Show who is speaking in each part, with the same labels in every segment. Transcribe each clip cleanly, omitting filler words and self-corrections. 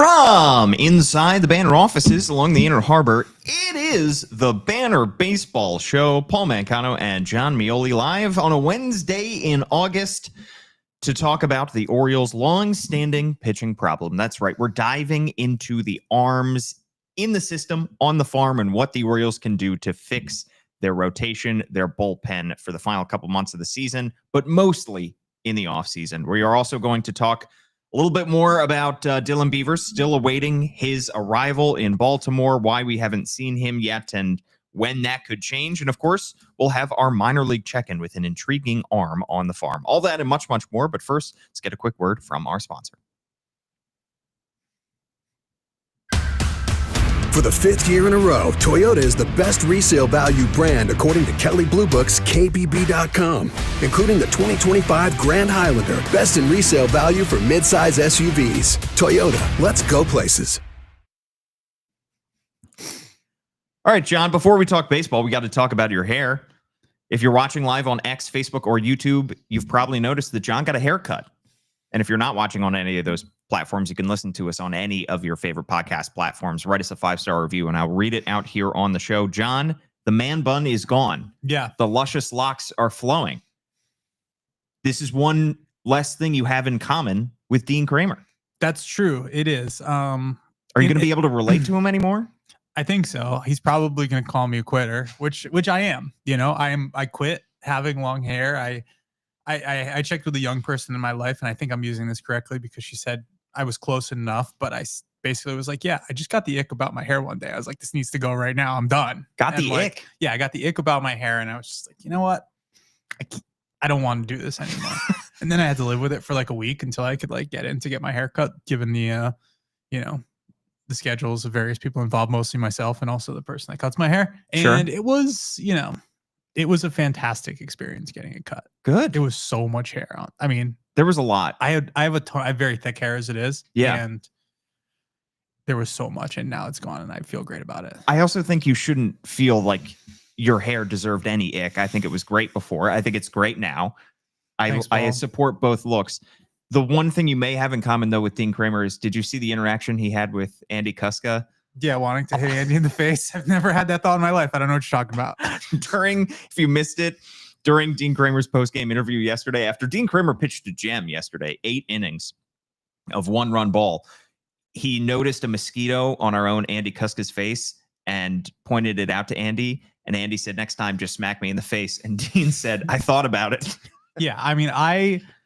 Speaker 1: From inside the Banner offices along the Inner Harbor, it is the Banner Baseball Show. Paul Mancano and John Meoli live on a Wednesday in August to talk about the Orioles' long-standing pitching problem. That's right. We're diving into the arms in the system, on the farm, and what the Orioles can do to fix their rotation, their bullpen for the final couple months of the season, but mostly in the offseason. We are also going to talk a little bit more about Dylan Beavers, still awaiting his arrival in Baltimore, why we haven't seen him yet, and when that could change. And of course, we'll have our minor league check-in with an intriguing arm on the farm. All that and much, much more. But first, let's get a quick word from our sponsor.
Speaker 2: For the fifth year in a row, Toyota is the best resale value brand according to Kelley Blue Book's KBB.com, including the 2025 Grand Highlander, best in resale value for midsize SUVs. Toyota, let's go places.
Speaker 1: All right, John, before we talk baseball, we got to talk about your hair. If you're watching live on X, Facebook, or YouTube, you've probably noticed that John got a haircut. And if you're not watching on any of those platforms, you can listen to us on any of your favorite podcast platforms. Write us a 5-star review, and I'll read it out here on the show. John, the man bun is gone.
Speaker 3: Yeah.
Speaker 1: The luscious locks are flowing. This is one less thing you have in common with Dean Kramer.
Speaker 3: That's true. It is.
Speaker 1: Are you going to be able to relate to him anymore?
Speaker 3: I think so. He's probably going to call me a quitter, which I am. You know, I quit having long hair. I checked with a young person in my life, and I think I'm using this correctly because she said I was close enough, but I basically was like, yeah, I just got the ick about my hair one day. I was like, this needs to go right now. I'm done.
Speaker 1: Got the ick?
Speaker 3: Yeah, I got the ick about my hair, and I was just like, you know what? I don't want to do this anymore. And then I had to live with it for like a week until I could like get in to get my hair cut, given the, the schedules of various people involved, mostly myself and also the person that cuts my hair. And It was, it was a fantastic experience getting it cut.
Speaker 1: Good.
Speaker 3: It was so much hair on. I mean,
Speaker 1: there was a lot.
Speaker 3: I have very thick hair as it is.
Speaker 1: Yeah.
Speaker 3: And there was so much, and now it's gone, and I feel great about it.
Speaker 1: I also think you shouldn't feel like your hair deserved any ick. I think it was great before. I think it's great now.
Speaker 3: Thanks,
Speaker 1: I support both looks. The one thing you may have in common, though, with Dean Kramer is, did you see the interaction he had with Andy Kuska?
Speaker 3: Yeah, wanting to hit Andy in the face. I've never had that thought in my life. I don't know what you're talking about.
Speaker 1: If you missed it, during Dean Kramer's post-game interview yesterday, after Dean Kramer pitched a gem yesterday, 8 innings of 1-run ball, he noticed a mosquito on our own Andy Kuska's face and pointed it out to Andy. And Andy said, next time, just smack me in the face. And Dean said, I thought about it.
Speaker 3: Yeah, I mean,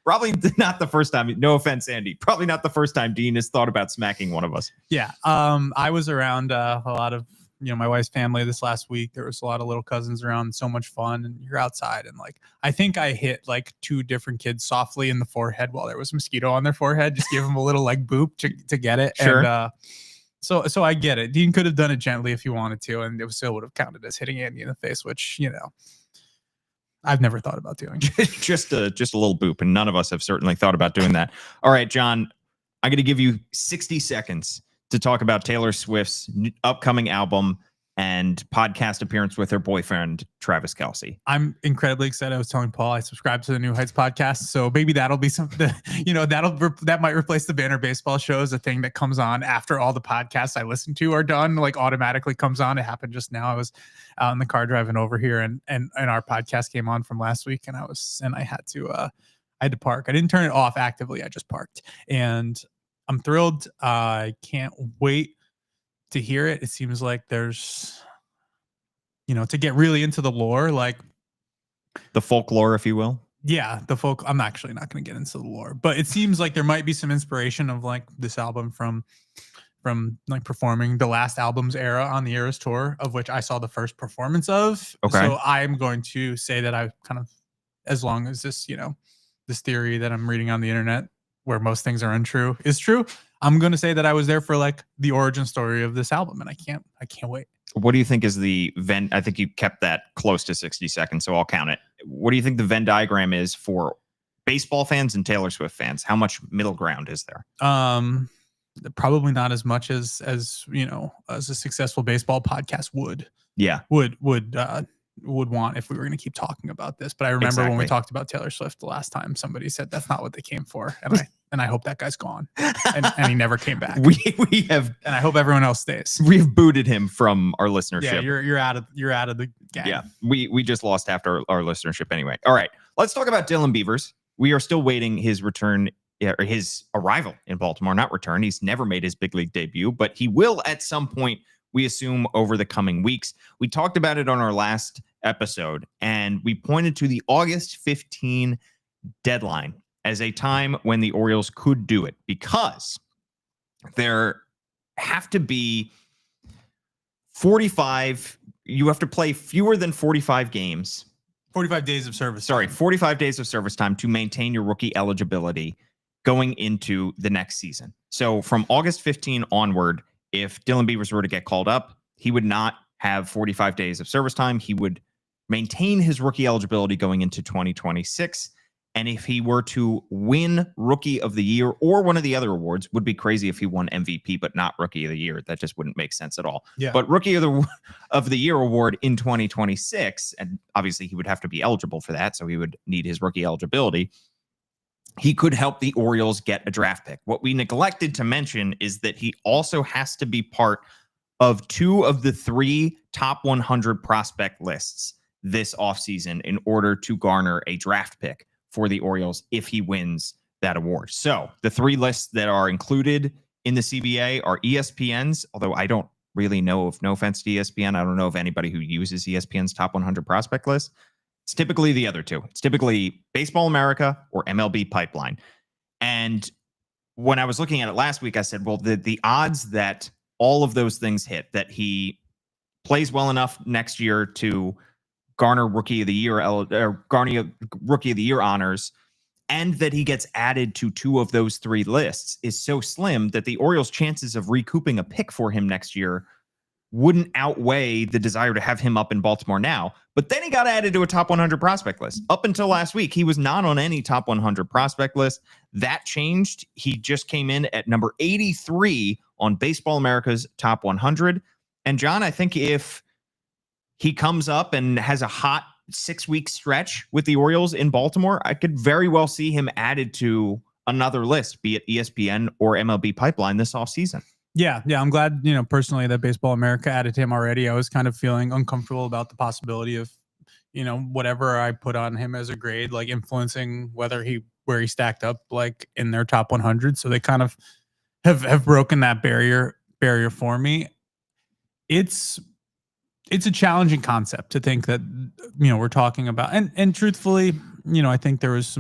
Speaker 1: probably not the first time. No offense, Andy. Probably not the first time Dean has thought about smacking one of us.
Speaker 3: Yeah. I was around a lot of, my wife's family this last week. There was a lot of little cousins around. So much fun. And you're outside. And like, I think I hit like 2 different kids softly in the forehead while there was a mosquito on their forehead. Just give them a little like boop to get it.
Speaker 1: Sure.
Speaker 3: And so I get it. Dean could have done it gently if he wanted to. And it still would have counted as hitting Andy in the face, which, I've never thought about doing.
Speaker 1: just a little boop, and none of us have certainly thought about doing that. All right, John, I'm going to give you 60 seconds to talk about Taylor Swift's upcoming album and podcast appearance with her boyfriend, Travis Kelce.
Speaker 3: I'm incredibly excited. I was telling Paul I subscribe to the New Heights podcast, so maybe that'll be something. That might replace the Banner Baseball Show as a thing that comes on after all the podcasts I listen to are done. Like automatically comes on. It happened just now. I was out in the car driving over here, and our podcast came on from last week, and I had to park. I didn't turn it off actively. I just parked, and I'm thrilled. I can't wait to hear it. It seems like there's, to get really into the lore, like
Speaker 1: the folklore, if you will.
Speaker 3: Yeah, the folk. I'm actually not going to get into the lore, but it seems like there might be some inspiration of like this album from like performing the last album's era on the Eras tour, of which I saw the first performance of.
Speaker 1: Okay.
Speaker 3: So I'm going to say that I kind of, as long as this, this theory that I'm reading on the internet, where most things are untrue, is true, I'm going to say that I was there for like the origin story of this album, and I can't wait.
Speaker 1: What do you think is the Venn? I think you kept that close to 60 seconds, so I'll count it. What do you think the Venn diagram is for baseball fans and Taylor Swift fans? How much middle ground is there?
Speaker 3: Probably not as much as a successful baseball podcast would.
Speaker 1: Yeah.
Speaker 3: Would would want if we were going to keep talking about this. But I remember when we talked about Taylor Swift the last time, somebody said that's not what they came for, and I hope that guy's gone, and he never came back.
Speaker 1: We have,
Speaker 3: and I hope everyone else stays.
Speaker 1: We've booted him from our listenership.
Speaker 3: Yeah, you're out of the game.
Speaker 1: Yeah, we just lost half our listenership anyway. All right, let's talk about Dylan Beavers. We are still waiting his return. Or his arrival in Baltimore, not return. He's never made his big league debut, but he will at some point, we assume, over the coming weeks. We talked about it on our last episode, and we pointed to the August 15 deadline as a time when the Orioles could do it, because there have to be 45, you have to play fewer than 45 games.
Speaker 3: 45 days of service.
Speaker 1: Sorry, 45 days of service time to maintain your rookie eligibility going into the next season. So from August 15 onward, if Dylan Beavers were to get called up, he would not have 45 days of service time. He would maintain his rookie eligibility going into 2026. And if he were to win Rookie of the Year or one of the other awards, would be crazy if he won MVP, but not Rookie of the Year. That just wouldn't make sense at all.
Speaker 3: Yeah.
Speaker 1: But Rookie of the Year award in 2026, and obviously he would have to be eligible for that, so he would need his rookie eligibility. He could help the Orioles get a draft pick. What we neglected to mention is that he also has to be part of 2 of the 3 top 100 prospect lists this offseason in order to garner a draft pick for the Orioles if he wins that award. So the 3 lists that are included in the CBA are ESPN's, although I don't really know, if no offense to ESPN, I don't know of anybody who uses ESPN's top 100 prospect list. It's typically the other 2. It's typically Baseball America or MLB Pipeline. And when I was looking at it last week, I said, well, the odds that all of those things hit, that he plays well enough next year to garner Rookie of the Year or garner Rookie of the Year honors, and that he gets added to 2 of those 3 lists, is so slim that the Orioles' chances of recouping a pick for him next year wouldn't outweigh the desire to have him up in Baltimore now. But then he got added to a top 100 prospect list. Up until last week, he was not on any top 100 prospect list. That changed. He just came in at number 83 on Baseball America's top 100. And John, I think if he comes up and has a hot 6-week stretch with the Orioles in Baltimore, I could very well see him added to another list, be it ESPN or MLB Pipeline this offseason.
Speaker 3: Yeah. I'm glad, personally, that Baseball America added him already. I was kind of feeling uncomfortable about the possibility of, whatever I put on him as a grade, like influencing where he stacked up, like in their top 100. So they kind of have broken that barrier for me. It's a challenging concept to think that, we're talking about, and truthfully, I think there was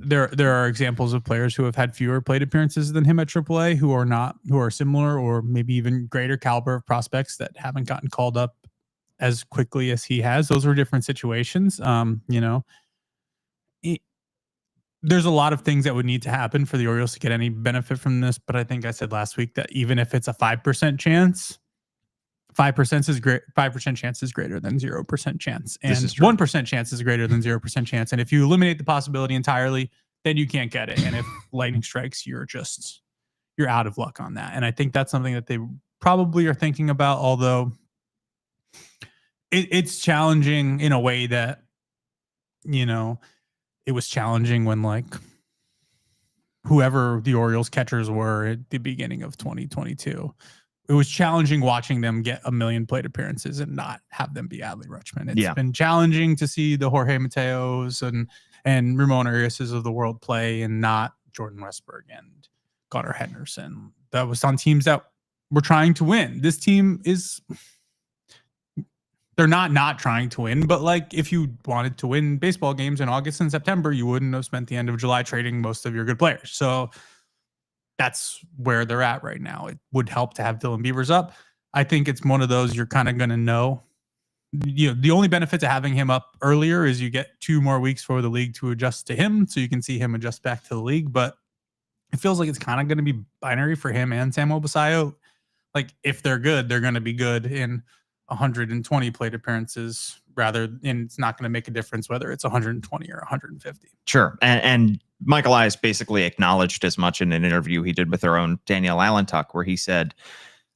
Speaker 3: there are examples of players who have had fewer plate appearances than him at AAA who are similar or maybe even greater caliber of prospects that haven't gotten called up as quickly as he has. Those were different situations. There's a lot of things that would need to happen for the Orioles to get any benefit from this. But I think I said last week that even if it's a 5% chance, 5% is great. 5% chance is greater than 0% chance, and 1% chance is greater than 0% chance. And if you eliminate the possibility entirely, then you can't get it. And if lightning strikes, you're out of luck on that. And I think that's something that they probably are thinking about. Although it's challenging in a way that, it was challenging when whoever the Orioles catchers were at the beginning of 2022. It was challenging watching them get 1 million plate appearances and not have them be Adley Rutschman. It's been challenging to see the Jorge Mateos and Ramon Arias of the world play and not Jordan Westburg and Gunnar Henderson. That was on teams that were trying to win. This team they're not trying to win, but if you wanted to win baseball games in August and September, you wouldn't have spent the end of July trading most of your good players. So that's where they're at right now. It would help to have Dylan Beavers up. I think it's one of those you're kind of going to know. The only benefit to having him up earlier is you get 2 more weeks for the league to adjust to him, so you can see him adjust back to the league. But it feels like it's kind of going to be binary for him and Samuel Basallo. If they're good, they're going to be good in 120 plate appearances and it's not going to make a difference whether it's 120 or 150.
Speaker 1: Sure. And Mike Elias basically acknowledged as much in an interview he did with their own Danielle Allentuck, where he said,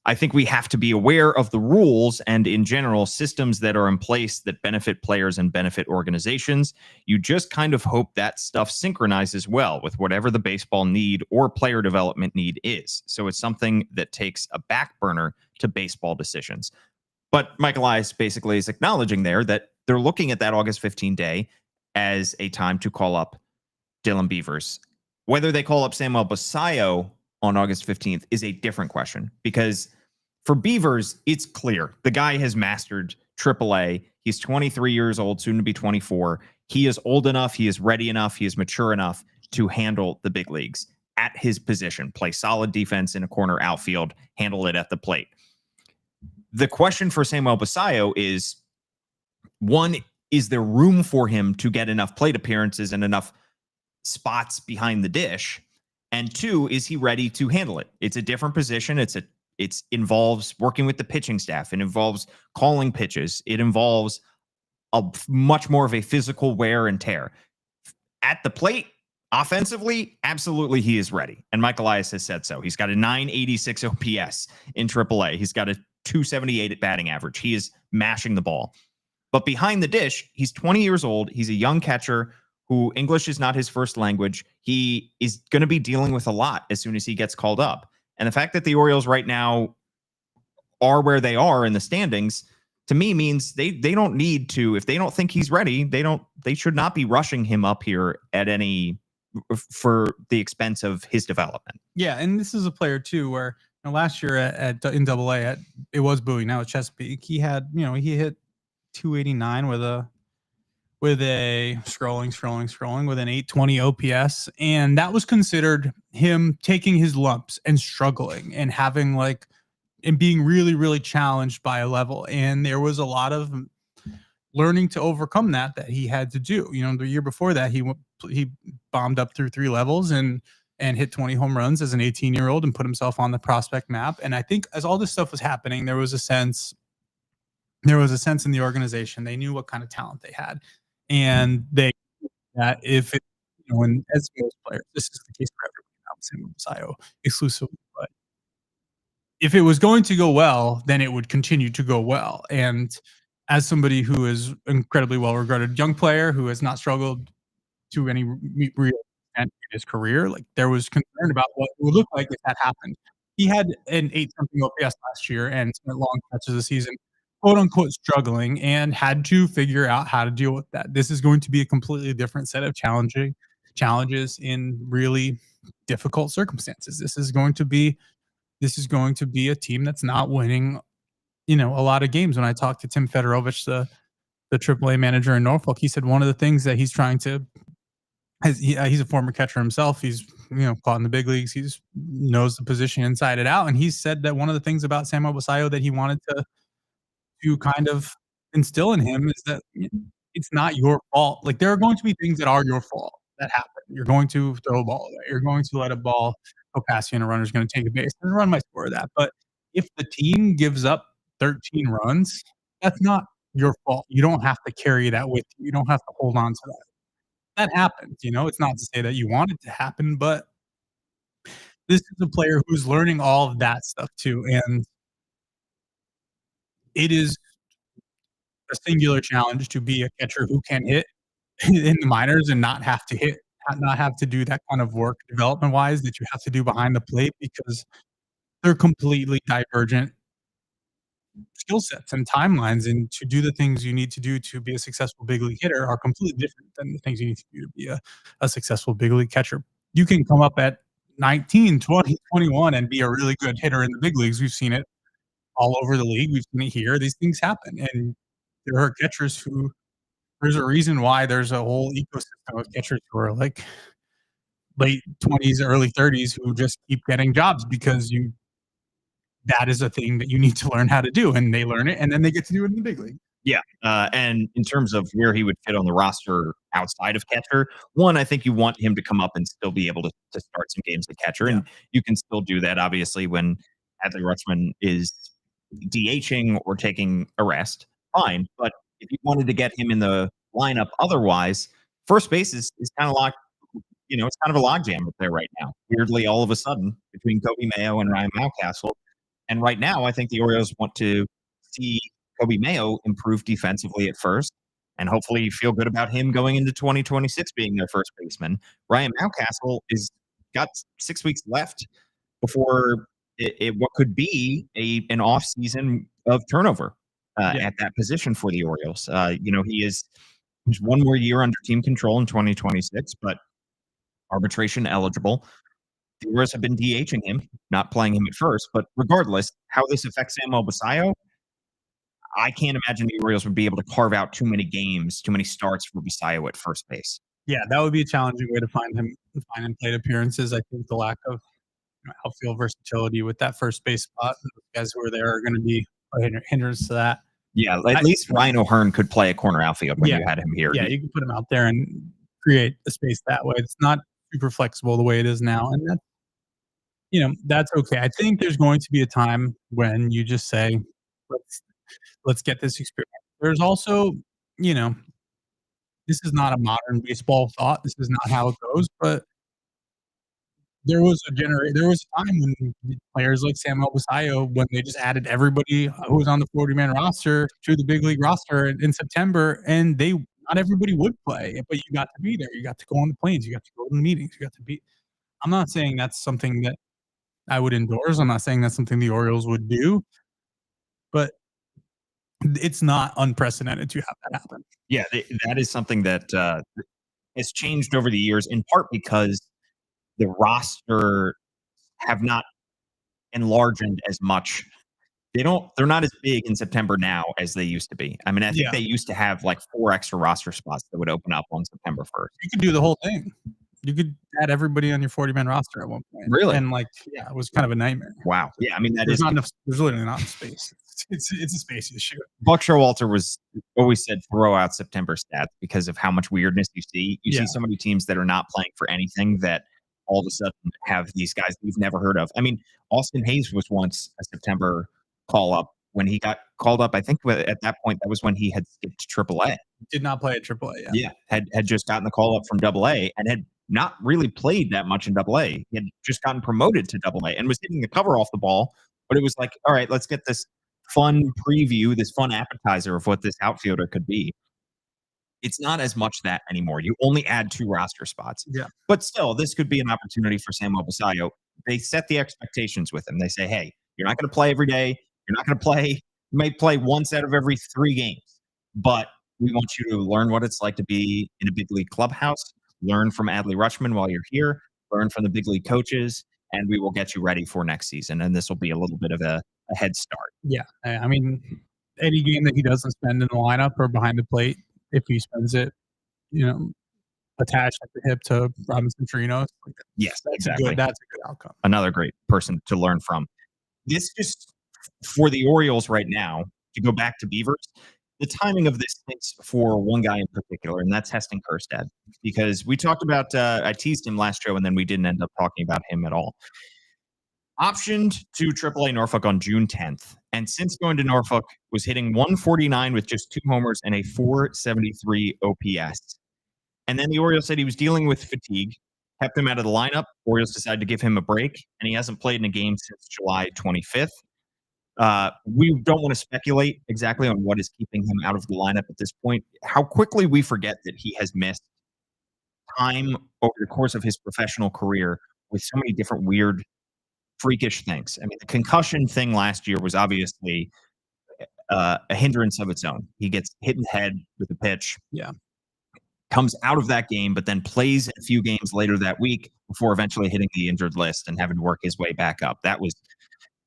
Speaker 1: I think we have to be aware of the rules and, in general, systems that are in place that benefit players and benefit organizations. You just kind of hope that stuff synchronizes well with whatever the baseball need or player development need is. So it's something that takes a back burner to baseball decisions. But Mike Elias basically is acknowledging there that they're looking at that August 15 day as a time to call up Dylan Beavers. Whether they call up Samuel Basallo on August 15th is a different question, because for Beavers, it's clear the guy has mastered AAA. He's 23 years old, soon to be 24. He is old enough, he is ready enough, he is mature enough to handle the big leagues at his position, play solid defense in a corner outfield, handle it at the plate. The question for Samuel Basallo is, one, is there room for him to get enough plate appearances and enough spots behind the dish? And two, is he ready to handle it? It's a different position. It involves working with the pitching staff. It involves calling pitches. It involves a much more of a physical wear and tear. At the plate, offensively, absolutely he is ready. And Mike Elias has said so. He's got a 986 OPS in AAA. He's got a 278 at batting average. He is mashing the ball. But behind the dish, he's 20 years old. He's a young catcher who English is not his first language. He is going to be dealing with a lot as soon as he gets called up. And the fact that the Orioles right now are where they are in the standings, to me, means they don't need to, if they don't think he's ready, they should not be rushing him up here at any for the expense of his development.
Speaker 3: Yeah, and this is a player too where last year in AA, it was Bowie, now it's Chesapeake. He had, he hit 289 with a scrolling with an 820 OPS. And that was considered him taking his lumps and struggling and having and being really, really challenged by a level. And there was a lot of learning to overcome that he had to do. The year before that, he bombed up through 3 levels and hit 20 home runs as an 18-year-old and put himself on the prospect map. And I think as all this stuff was happening, there was a sense in the organization. They knew what kind of talent they had. And they that if it, and as most players, this is the case for everyone, Basallo exclusively, but if it was going to go well, then it would continue to go well. And as somebody who is incredibly well regarded young player who has not struggled to any real extent in his career, there was concern about what it would look like if that happened. He had an 8-something OPS last year and spent long stretches of the season, quote unquote, struggling, and had to figure out how to deal with that. This is going to be a completely different set of challenges in really difficult circumstances. This is going to be a team that's not winning, a lot of games. When I talked to Tim Fedorovich, the AAA manager in Norfolk, he said one of the things that he's trying to, he's a former catcher himself. He's caught in the big leagues. He's knows the position inside and out. And he said that one of the things about Samuel Basallo that he wanted to kind of instill in him is that it's not your fault. There are going to be things that are your fault that happen. You're going to throw a ball away. You're going to let a ball go past you and a runner's going to take a base. And the run might score that. But if the team gives up 13 runs, that's not your fault. You don't have to carry that with you. You don't have to hold on to that. That happens. It's not to say that you want it to happen, but this is a player who's learning all of that stuff too. And it is a singular challenge to be a catcher who can hit in the minors and not have to do that kind of work development-wise that you have to do behind the plate, because they're completely divergent skill sets and timelines, and to do the things you need to do to be a successful big league hitter are completely different than the things you need to do to be a successful big league catcher. You can come up at 19, 20, 21 and be a really good hitter in the big leagues. We've seen it all over the league. We've seen it here. These things happen. And there are catchers who, there's a reason why there's a whole ecosystem of catchers who are late 20s, early 30s who just keep getting jobs, because that is a thing that you need to learn how to do, and they learn it, and then they get to do it in the big league.
Speaker 1: Yeah. And in terms of where he would fit on the roster outside of catcher, one, I think you want him to come up and still be able to start some games at catcher. Yeah. And you can still do that, obviously, when Adley Rutschman is DHing or taking a rest. Fine. But if you wanted to get him in the lineup otherwise, first base is kind of locked. It's kind of a logjam up there right now. Weirdly, all of a sudden, between Kobe Mayo and Ryan Mountcastle, And right now, I think the Orioles want to see Kobe Mayo improve defensively at first, and hopefully feel good about him going into 2026 being their first baseman. Ryan Mountcastle is got 6 weeks left before what could be an off season of turnover at that position for the Orioles. He's one more year under team control in 2026, but arbitration eligible. The Orioles have been DHing him, not playing him at first. But regardless, how this affects Samuel Basallo, I can't imagine the Orioles would be able to carve out too many games, too many starts for Basallo at first base.
Speaker 3: Yeah, that would be a challenging way to find him plate appearances. I think the lack of outfield versatility with that first base spot, the guys who are there are going to be a hindrance to that.
Speaker 1: Yeah, at least Ryan O'Hearn could play a corner outfield when you had him here.
Speaker 3: Yeah, you can put him out there and create a space that way. It's not super flexible the way it is now, and that's okay. I think there's going to be a time when you just say, let's get this experience. There's also, this is not a modern baseball thought. This is not how it goes, but there was a time when players like Samuel Basallo, when they just added everybody who was on the 40-man roster to the big league roster in September, and not everybody would play, but you got to be there. You got to go on the planes. You got to go to the meetings. You got to be. I'm not saying that's something that I would endorse. I'm not saying that's something the Orioles would do, but it's not unprecedented to have that happen.
Speaker 1: Yeah, that is something that has changed over the years, in part because the roster have not enlarged as much. They're not as big in September now as they used to be. I mean, I think they used to have like 4 extra roster spots that would open up on September 1st.
Speaker 3: You could do the whole thing. You could add everybody on your 40-man roster at one point.
Speaker 1: Really?
Speaker 3: And it was kind of a nightmare.
Speaker 1: Wow. Yeah, I mean,
Speaker 3: there's literally not enough space. It's a space issue.
Speaker 1: Buck Showalter was always said throw out September stats because of how much weirdness you see. You see so many teams that are not playing for anything that all of a sudden have these guys we've never heard of. I mean, Austin Hayes was once a September call-up. When he got called up, I think at that point, that was when he had skipped AAA.
Speaker 3: Did not play at AAA,
Speaker 1: Yeah, had just gotten the call-up from AA and had not really played that much in AA. He had just gotten promoted to AA and was hitting the cover off the ball. But it was like, all right, let's get this fun preview, this fun appetizer of what this outfielder could be. It's not as much that anymore. You only add 2 roster spots.
Speaker 3: Yeah.
Speaker 1: But still, this could be an opportunity for Samuel Basallo. They set the expectations with him. They say, hey, you're not going to play every day. You're not going to play. You may play once out of every 3 games. But we want you to learn what it's like to be in a big league clubhouse, learn from Adley Rutschman while you're here, learn from the big league coaches, and we will get you ready for next season. And this will be a little bit of a head start.
Speaker 3: Yeah. I mean, any game that he doesn't spend in the lineup or behind the plate, if he spends it, attached at the hip to Robinson Chirinos,
Speaker 1: yes,
Speaker 3: that's
Speaker 1: exactly.
Speaker 3: That's a good outcome.
Speaker 1: Another great person to learn from. This just for the Orioles right now, to go back to Beavers, the timing of this is for one guy in particular, and that's Heston Kjerstad. Because we talked about, I teased him last show, and then we didn't end up talking about him at all. Optioned to AAA Norfolk on June 10th, and since going to Norfolk, was hitting 149 with just 2 homers and a 473 OPS. And then the Orioles said he was dealing with fatigue, kept him out of the lineup. Orioles decided to give him a break, and he hasn't played in a game since July 25th. We don't want to speculate exactly on what is keeping him out of the lineup at this point. How quickly we forget that he has missed time over the course of his professional career with so many different weird, freakish things. I mean, the concussion thing last year was obviously a hindrance of its own. He gets hit in the head with a pitch.
Speaker 3: Yeah.
Speaker 1: Comes out of that game, but then plays a few games later that week before eventually hitting the injured list and having to work his way back up.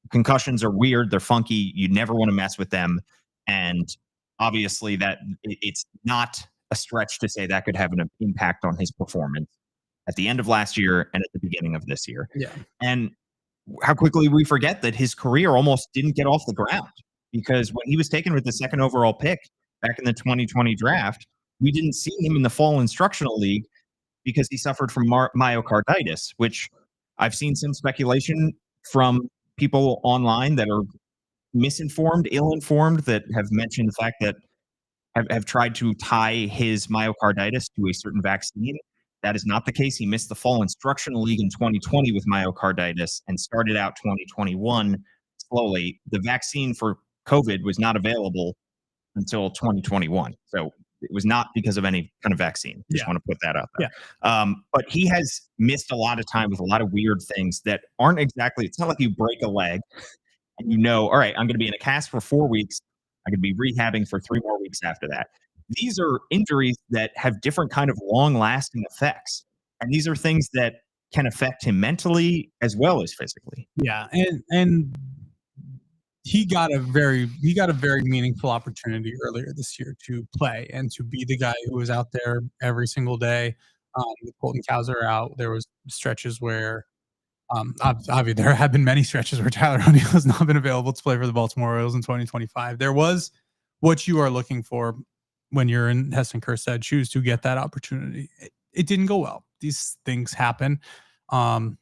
Speaker 1: Concussions are weird. They're funky. You never want to mess with them. And obviously that it's not a stretch to say that could have an impact on his performance at the end of last year and at the beginning of this year.
Speaker 3: Yeah.
Speaker 1: And how quickly we forget that his career almost didn't get off the ground, because when he was taken with the 2nd overall pick back in the 2020 draft, we didn't see him in the fall instructional league because he suffered from myocarditis, which I've seen some speculation from people online that are misinformed, ill-informed, that have mentioned the fact that have tried to tie his myocarditis to a certain vaccine. That is not the case. He missed the fall instructional league in 2020 with myocarditis and started out 2021 slowly. The vaccine for COVID was not available until 2021. So it was not because of any kind of vaccine. Just want to put that out there. But he has missed a lot of time with a lot of weird things that aren't exactly, it's not like you break a leg and all right, I'm going to be in a cast for 4 weeks. I could be rehabbing for 3 more weeks after that. These are injuries that have different kind of long-lasting effects. And these are things that can affect him mentally as well as physically.
Speaker 3: Yeah, and he got a very meaningful opportunity earlier this year to play and to be the guy who was out there every single day. With Colton Cowser out, there was stretches where obviously there have been many stretches where Tyler O'Neill has not been available to play for the Baltimore Orioles in 2025. There was what you are looking for when you're in Heston Kjerstad shoes to get that opportunity. It didn't go well. These things happen. When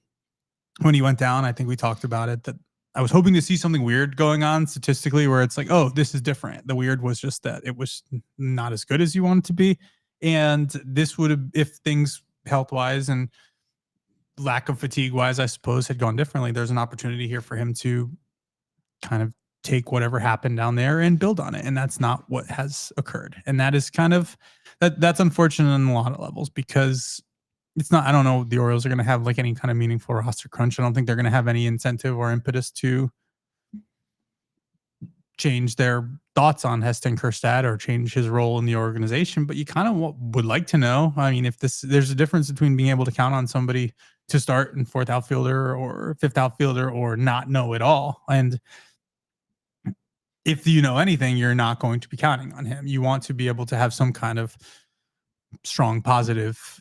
Speaker 3: he went down, I think we talked about it, that I was hoping to see something weird going on statistically where it's like, oh, this is different. The weird was just that it was not as good as you want it to be. And this would have, if things health-wise and lack of fatigue-wise, I suppose, had gone differently, there's an opportunity here for him to kind of take whatever happened down there and build on it. And that's not what has occurred. And that is kind of, that's unfortunate on a lot of levels, because it's not, I don't know, the Orioles are going to have like any kind of meaningful roster crunch. I don't think they're going to have any incentive or impetus to change their thoughts on Heston Kjerstad or change his role in the organization. But you kind of would like to know, I mean, if there's a difference between being able to count on somebody to start in 4th outfielder or 5th outfielder or not know at all. And if you know anything, you're not going to be counting on him. You want to be able to have some kind of strong, positive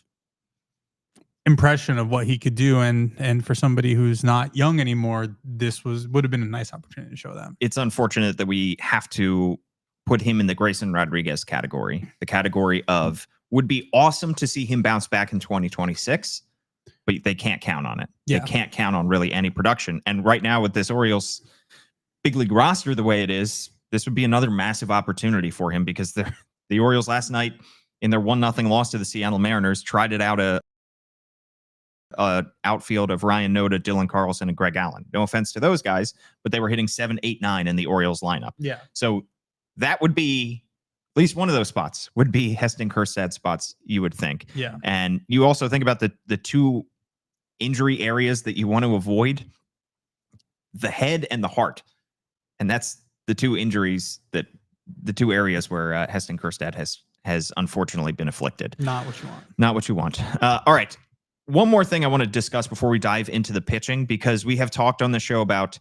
Speaker 3: impression of what he could do, and for somebody who's not young anymore, this would have been a nice opportunity to show them.
Speaker 1: It's unfortunate that we have to put him in the Grayson Rodriguez category, the category of would be awesome to see him bounce back in 2026, but they can't count on it. They can't count on really any production. And right now with this Orioles big league roster the way it is, this would be another massive opportunity for him, because the Orioles last night in their 1-0 loss to the Seattle Mariners tried it out a outfield of Ryan Noda, Dylan Carlson, and Greg Allen. No offense to those guys, but they were hitting 7, 8, 9 in the Orioles lineup.
Speaker 3: Yeah.
Speaker 1: So that would be, at least one of those spots would be Heston Kjerstad spots, you would think.
Speaker 3: Yeah.
Speaker 1: And you also think about the two injury areas that you want to avoid, the head and the heart. And that's the two injuries that the two areas where Heston Kjerstad has unfortunately been afflicted.
Speaker 3: Not what you want.
Speaker 1: Not what you want. All right. One more thing I want to discuss before we dive into the pitching, because we have talked on the show about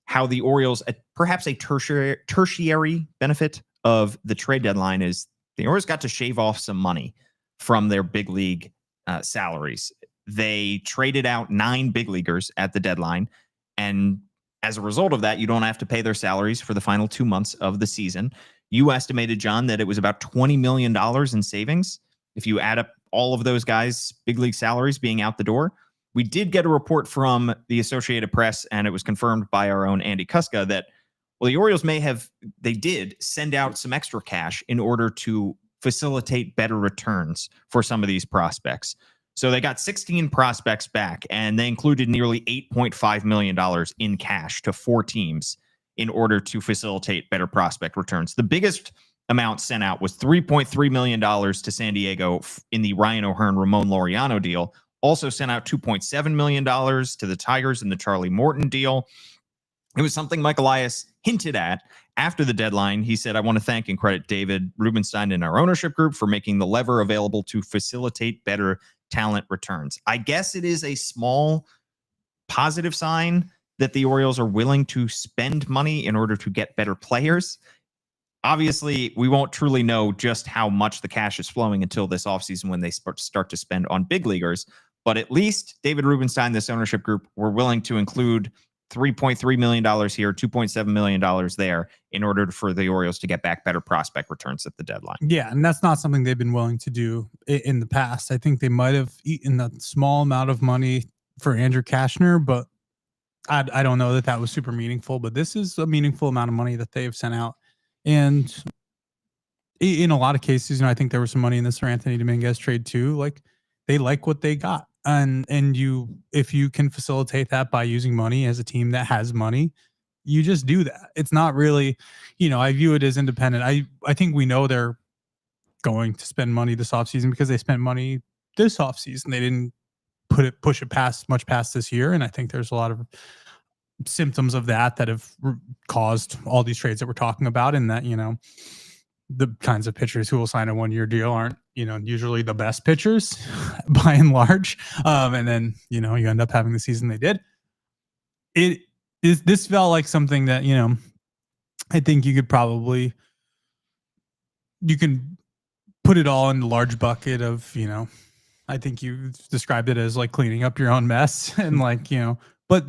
Speaker 1: how the Orioles, perhaps a tertiary benefit of the trade deadline is the Orioles got to shave off some money from their big league salaries. They traded out 9 big leaguers at the deadline, and as a result of that, you don't have to pay their salaries for the final 2 months of the season. You estimated, John, that it was about $20 million in savings if you add up all of those guys' big league salaries being out the door. We did get a report from the Associated Press, and it was confirmed by our own Andy Kuska that, well, the Orioles they did send out some extra cash in order to facilitate better returns for some of these prospects. So they got 16 prospects back, and they included nearly $8.5 million in cash to 4 teams in order to facilitate better prospect returns. The biggest amount sent out was $3.3 million to San Diego in the Ryan O'Hearn, Ramon Laureano deal. Also sent out $2.7 million to the Tigers in the Charlie Morton deal. It was something Mike Elias hinted at after the deadline. He said, I want to thank and credit David Rubenstein and our ownership group for making the lever available to facilitate better talent returns. I guess it is a small positive sign that the Orioles are willing to spend money in order to get better players. Obviously, we won't truly know just how much the cash is flowing until this offseason when they start to spend on big leaguers. But at least David Rubenstein, this ownership group, were willing to include $3.3 million here, $2.7 million there in order for the Orioles to get back better prospect returns at the deadline.
Speaker 3: Yeah, and that's not something they've been willing to do in the past. I think they might have eaten a small amount of money for Andrew Kashner, but I don't know that was super meaningful. But this is a meaningful amount of money that they've sent out. And in a lot of cases, I think there was some money in the Sir Anthony Dominguez trade too. Like, they like what they got. And if you can facilitate that by using money as a team that has money, you just do that. It's not really, I view it as independent. I think we know they're going to spend money this offseason because they spent money this offseason. They didn't push it much past this year. And I think there's a lot of symptoms of that have caused all these trades that we're talking about, and that, the kinds of pitchers who will sign a 1-year deal aren't, usually the best pitchers by and large. And then, you end up having the season they did. This felt like something that, I think you can put it all in the large bucket of, I think you described it as like cleaning up your own mess, and like, but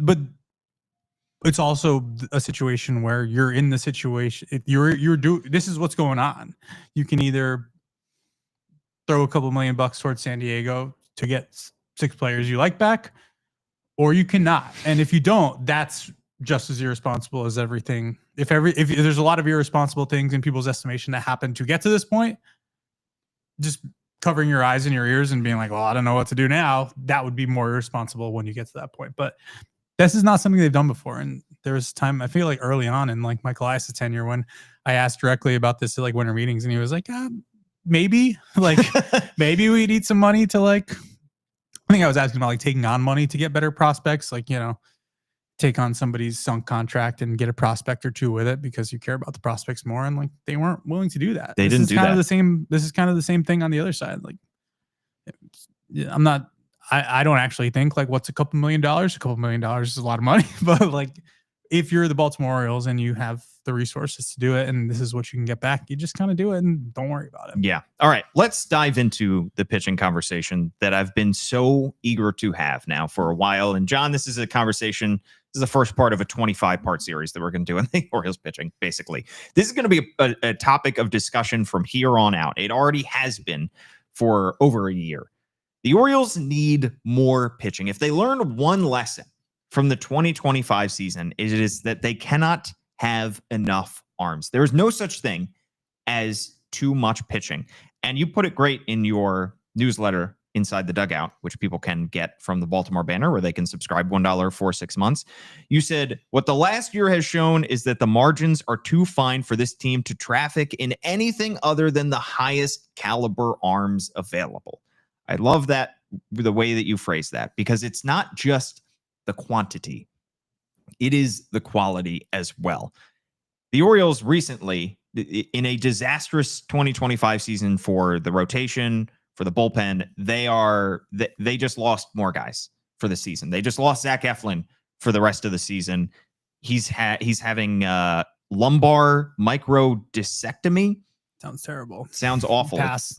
Speaker 3: it's also a situation where you're in the situation. This is what's going on. You can either throw a couple $1 million towards San Diego to get 6 players you like back, or you cannot. And if you don't, that's just as irresponsible as everything. If there's a lot of irresponsible things in people's estimation that happen to get to this point, just covering your eyes and your ears and being like, well, I don't know what to do now, that would be more irresponsible when you get to that point. But this is not something they've done before. And there was time, I feel like early on in like Michael Elias' tenure, when I asked directly about this at like winter meetings, and he was like, maybe maybe we need some money to like, I think I was asking about like taking on money to get better prospects, like, take on somebody's sunk contract and get a prospect or 2 with it because you care about the prospects more. And like, they weren't willing to do that.
Speaker 1: They didn't do that.
Speaker 3: This is kind of the same thing on the other side. Like, I don't actually think like, what's a couple $1 million? A couple $1 million is a lot of money, but like, if you're the Baltimore Orioles and you have the resources to do it, and this is what you can get back, you just kind of do it and don't worry about it.
Speaker 1: Yeah. All right. Let's dive into the pitching conversation that I've been so eager to have now for a while. And John, this is a conversation. This is the first part of a 25-part series that we're going to do in the Orioles pitching. Basically, this is going to be a topic of discussion from here on out. It already has been for over a year. The Orioles need more pitching. If they learn one lesson from the 2025 season, it is that they cannot have enough arms. There is no such thing as too much pitching. And you put it great in your newsletter, Inside the Dugout, which people can get from the Baltimore Banner, where they can subscribe $1 for 6 months. You said, what the last year has shown is that the margins are too fine for this team to traffic in anything other than the highest caliber arms available. I love that, the way that you phrase that, because it's not just the quantity, it is the quality as well. The Orioles recently, in a disastrous 2025 season for the rotation, for the bullpen, they just lost more guys for the season. They just lost Zach Eflin for the rest of the season. He's having lumbar microdiscectomy.
Speaker 3: Sounds terrible.
Speaker 1: Sounds awful.
Speaker 3: Pass.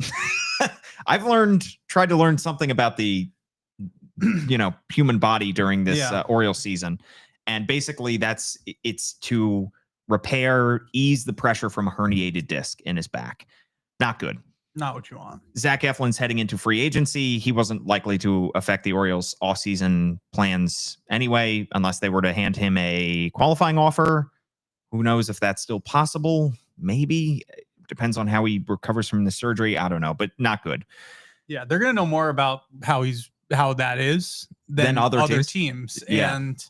Speaker 1: I've tried to learn something about the, human body during this Orioles season. And basically it's to ease the pressure from a herniated disc in his back. Not good.
Speaker 3: Not what you want.
Speaker 1: Zach Eflin's heading into free agency. He wasn't likely to affect the Orioles' offseason plans anyway, unless they were to hand him a qualifying offer. Who knows if that's still possible? Maybe. Depends on how he recovers from the surgery. I don't know, but not good.
Speaker 3: Yeah, they're going to know more about how that is than other teams.
Speaker 1: Yeah.
Speaker 3: And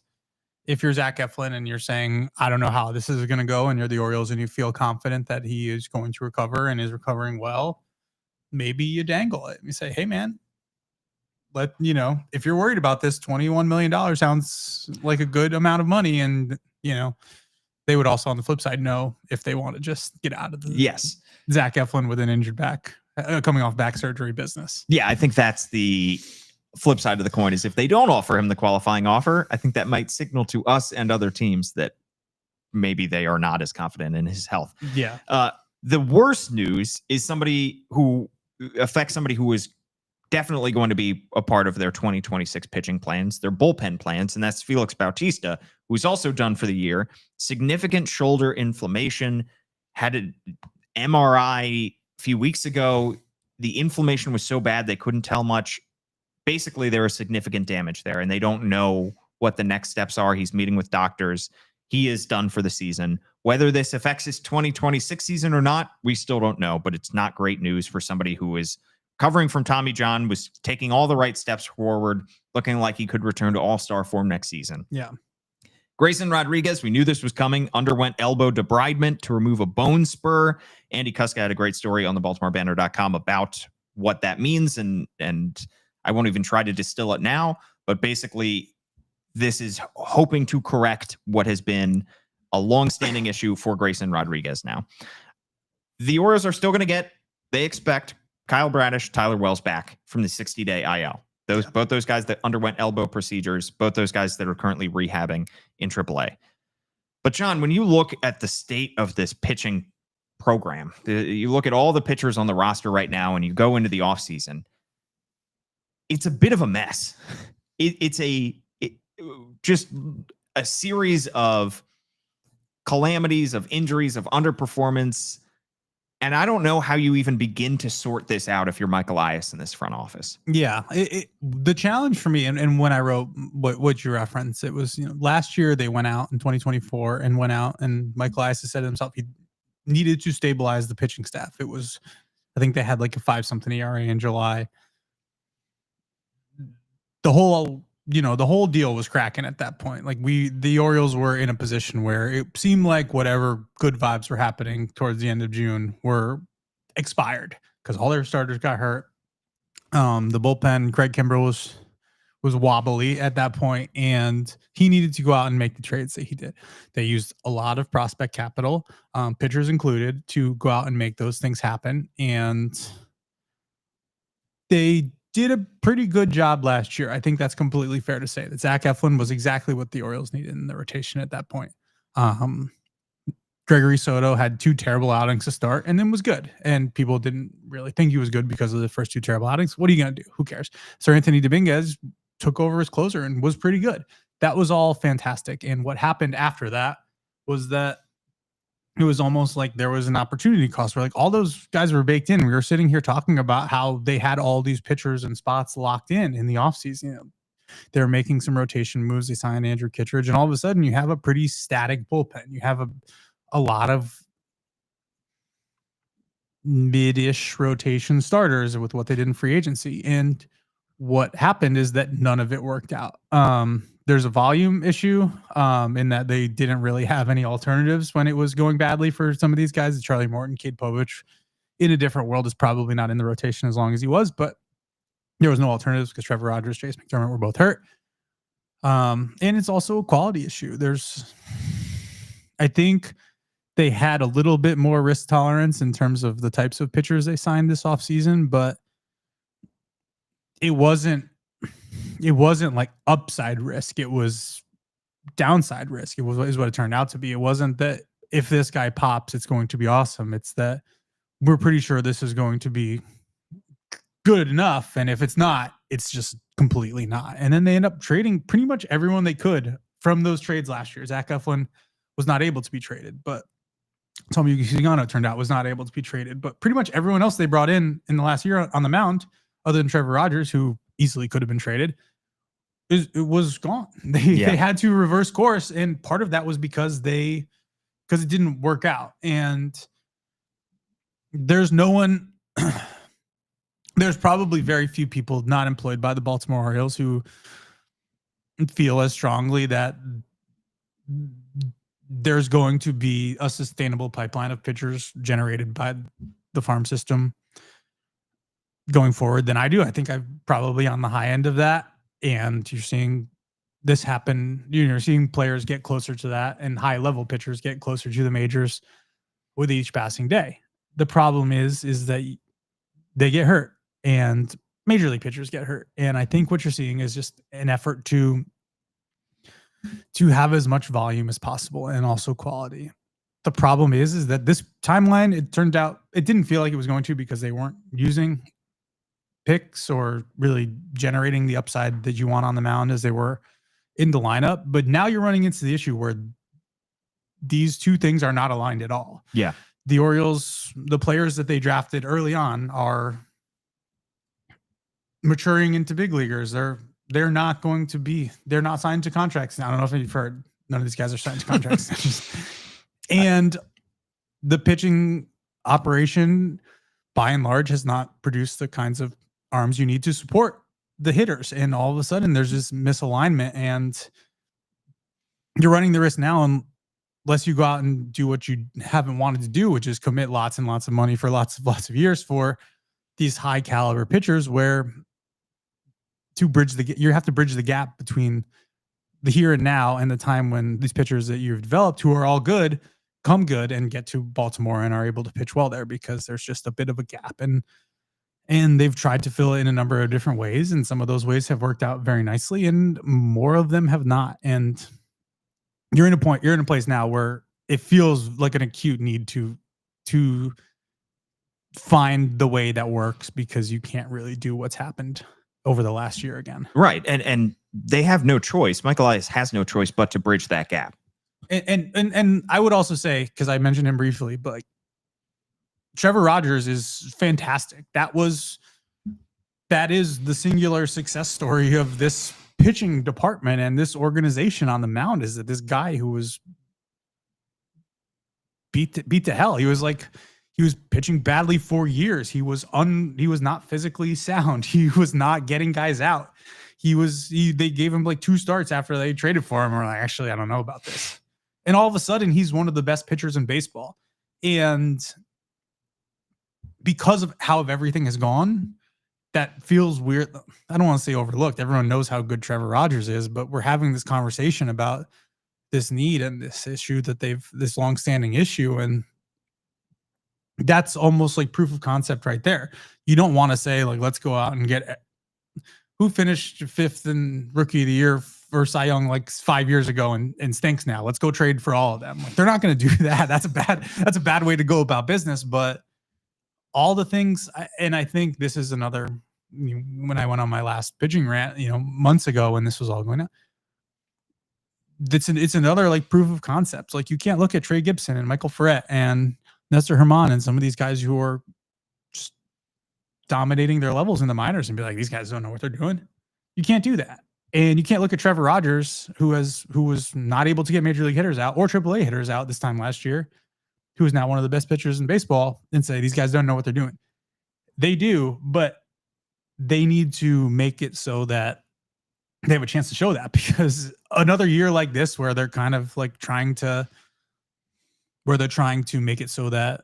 Speaker 3: if you're Zach Eflin and you're saying, I don't know how this is going to go, and you're the Orioles and you feel confident that he is going to recover and is recovering well, maybe you dangle it. You say, hey, man, if you're worried about this, $21 million sounds like a good amount of money. And, they would also on the flip side know if they want to just get out of the Zach Eflin with an injured back, coming off back surgery business.
Speaker 1: Yeah, I think that's the flip side of the coin, is if they don't offer him the qualifying offer, I think that might signal to us and other teams that maybe they are not as confident in his health.
Speaker 3: Yeah.
Speaker 1: The worst news is somebody who affects somebody who is definitely going to be a part of their 2026 pitching plans, their bullpen plans, and that's Felix Bautista, who's also done for the year. Significant shoulder inflammation, had an MRI a few weeks ago. The inflammation was so bad they couldn't tell much. Basically, there is significant damage there, and they don't know what the next steps are. He's meeting with doctors. He is done for the season. Whether this affects his 2026 season or not, we still don't know, but it's not great news for somebody who is recovering from Tommy John, was taking all the right steps forward, looking like he could return to all-star form next season.
Speaker 3: Yeah.
Speaker 1: Grayson Rodriguez, we knew this was coming, underwent elbow debridement to remove a bone spur. Andy Kuska had a great story on the BaltimoreBanner.com about what that means, and I won't even try to distill it now, but basically this is hoping to correct what has been a long-standing issue for Grayson Rodriguez now. The Orioles are still going to get, they expect Kyle Bradish, Tyler Wells back from the 60-day IL. Both those guys that underwent elbow procedures, both those guys that are currently rehabbing in AAA. But John, when you look at the state of this pitching program, you look at all the pitchers on the roster right now, and you go into the offseason, it's a bit of a mess. It's just a series of calamities, of injuries, of underperformance. And I don't know how you even begin to sort this out if you're Mike Elias in this front office.
Speaker 3: Yeah. The challenge for me, and when I wrote what you referenced, it was, last year they went out in 2024 and went out, and Mike Elias has said himself he needed to stabilize the pitching staff. It was, I think they had like a 5-something ERA in July. The whole deal was cracking at that point. Like the Orioles were in a position where it seemed like whatever good vibes were happening towards the end of June were expired because all their starters got hurt. The bullpen, Craig Kimbrell was wobbly at that point, and he needed to go out and make the trades that he did. They used a lot of prospect capital, pitchers included, to go out and make those things happen. And they did a pretty good job last year. I think that's completely fair to say that Zach Eflin was exactly what the Orioles needed in the rotation at that point. Gregory Soto had 2 terrible outings to start and then was good. And people didn't really think he was good because of the first 2 terrible outings. What are you going to do? Who cares? Sir Anthony Dominguez took over as closer and was pretty good. That was all fantastic. And what happened after that was that it was almost like there was an opportunity cost where like all those guys were baked in. We were sitting here talking about how they had all these pitchers and spots locked in the offseason. They were making some rotation moves. They signed Andrew Kittredge, and all of a sudden you have a pretty static bullpen. You have a lot of mid-ish rotation starters with what they did in free agency. And what happened is that none of it worked out. There's a volume issue in that they didn't really have any alternatives when it was going badly for some of these guys. Charlie Morton, Cade Povich, in a different world, is probably not in the rotation as long as he was, but there was no alternatives because Trevor Rogers, Chase McDermott were both hurt. And it's also a quality issue. I think they had a little bit more risk tolerance in terms of the types of pitchers they signed this offseason, but it wasn't like upside risk. It was downside risk. Is what it turned out to be. It wasn't that if this guy pops, it's going to be awesome. It's that we're pretty sure this is going to be good enough. And if it's not, it's just completely not. And then they end up trading pretty much everyone they could from those trades last year. Zach Eflin was not able to be traded, but Tomoyuki Sugano turned out was not able to be traded. But pretty much everyone else they brought in the last year on the mound, other than Trevor Rogers, who easily could have been traded, it was gone. They had to reverse course, and part of that was because it didn't work out. And there's no one. There's probably very few people not employed by the Baltimore Orioles who feel as strongly that there's going to be a sustainable pipeline of pitchers generated by the farm system going forward than I do. I think I'm probably on the high end of that. And you're seeing this happen. You're seeing players get closer to that, and high level pitchers get closer to the majors with each passing day. The problem is that they get hurt, and major league pitchers get hurt. And I think what you're seeing is just an effort to have as much volume as possible and also quality. The problem is that this timeline, it turned out, it didn't feel like it was going to, because they weren't using picks or really generating the upside that you want on the mound as they were in the lineup. But now you're running into the issue where these two things are not aligned at all.
Speaker 1: Yeah.
Speaker 3: The Orioles, the players that they drafted early on are maturing into big leaguers. They're not signed to contracts. I don't know if you've heard, none of these guys are signed to contracts. And the pitching operation, by and large, has not produced the kinds of arms you need to support the hitters. And all of a sudden there's this misalignment, and you're running the risk now unless you go out and do what you haven't wanted to do, which is commit lots and lots of money for lots of years for these high caliber pitchers, where you have to bridge the gap between the here and now and the time when these pitchers that you've developed, who are all good, come good and get to Baltimore and are able to pitch well there, because there's just a bit of a gap. And they've tried to fill it in a number of different ways, and some of those ways have worked out very nicely, and more of them have not. And you're in a place now where it feels like an acute need to find the way that works, because you can't really do what's happened over the last year again.
Speaker 1: Right. And they have no choice. Michael Elias has no choice but to bridge that gap.
Speaker 3: And I would also say, because I mentioned him briefly, but like, Trevor Rogers is fantastic. That is the singular success story of this pitching department and this organization on the mound, is that this guy who was beat to hell. He was pitching badly for years. He was not physically sound. He was not getting guys out. They gave him like 2 starts after they traded for him. Or like, actually, I don't know about this. And all of a sudden he's one of the best pitchers in baseball. And because of how everything has gone, that feels weird. I don't want to say overlooked. Everyone knows how good Trevor Rogers is, but we're having this conversation about this need and this issue this longstanding issue. And that's almost like proof of concept right there. You don't want to say like, let's go out and get who finished 5th in Rookie of the Year for Cy Young like 5 years ago and stinks now. Let's go trade for all of them. Like, they're not going to do that. That's a bad way to go about business. But all the things, and I think this is another, when I went on my last pitching rant, months ago when this was all going on, it's another like proof of concept. Like, you can't look at Trey Gibson and Michael Ferret and Nestor Herman and some of these guys who are just dominating their levels in the minors and be like, these guys don't know what they're doing. You can't do that. And you can't look at Trevor Rogers, who was not able to get major league hitters out or AAA hitters out this time last year, who is now one of the best pitchers in baseball, and say these guys don't know what they're doing. They do, but they need to make it so that they have a chance to show that, because another year like this, where they're kind of like trying to make it so that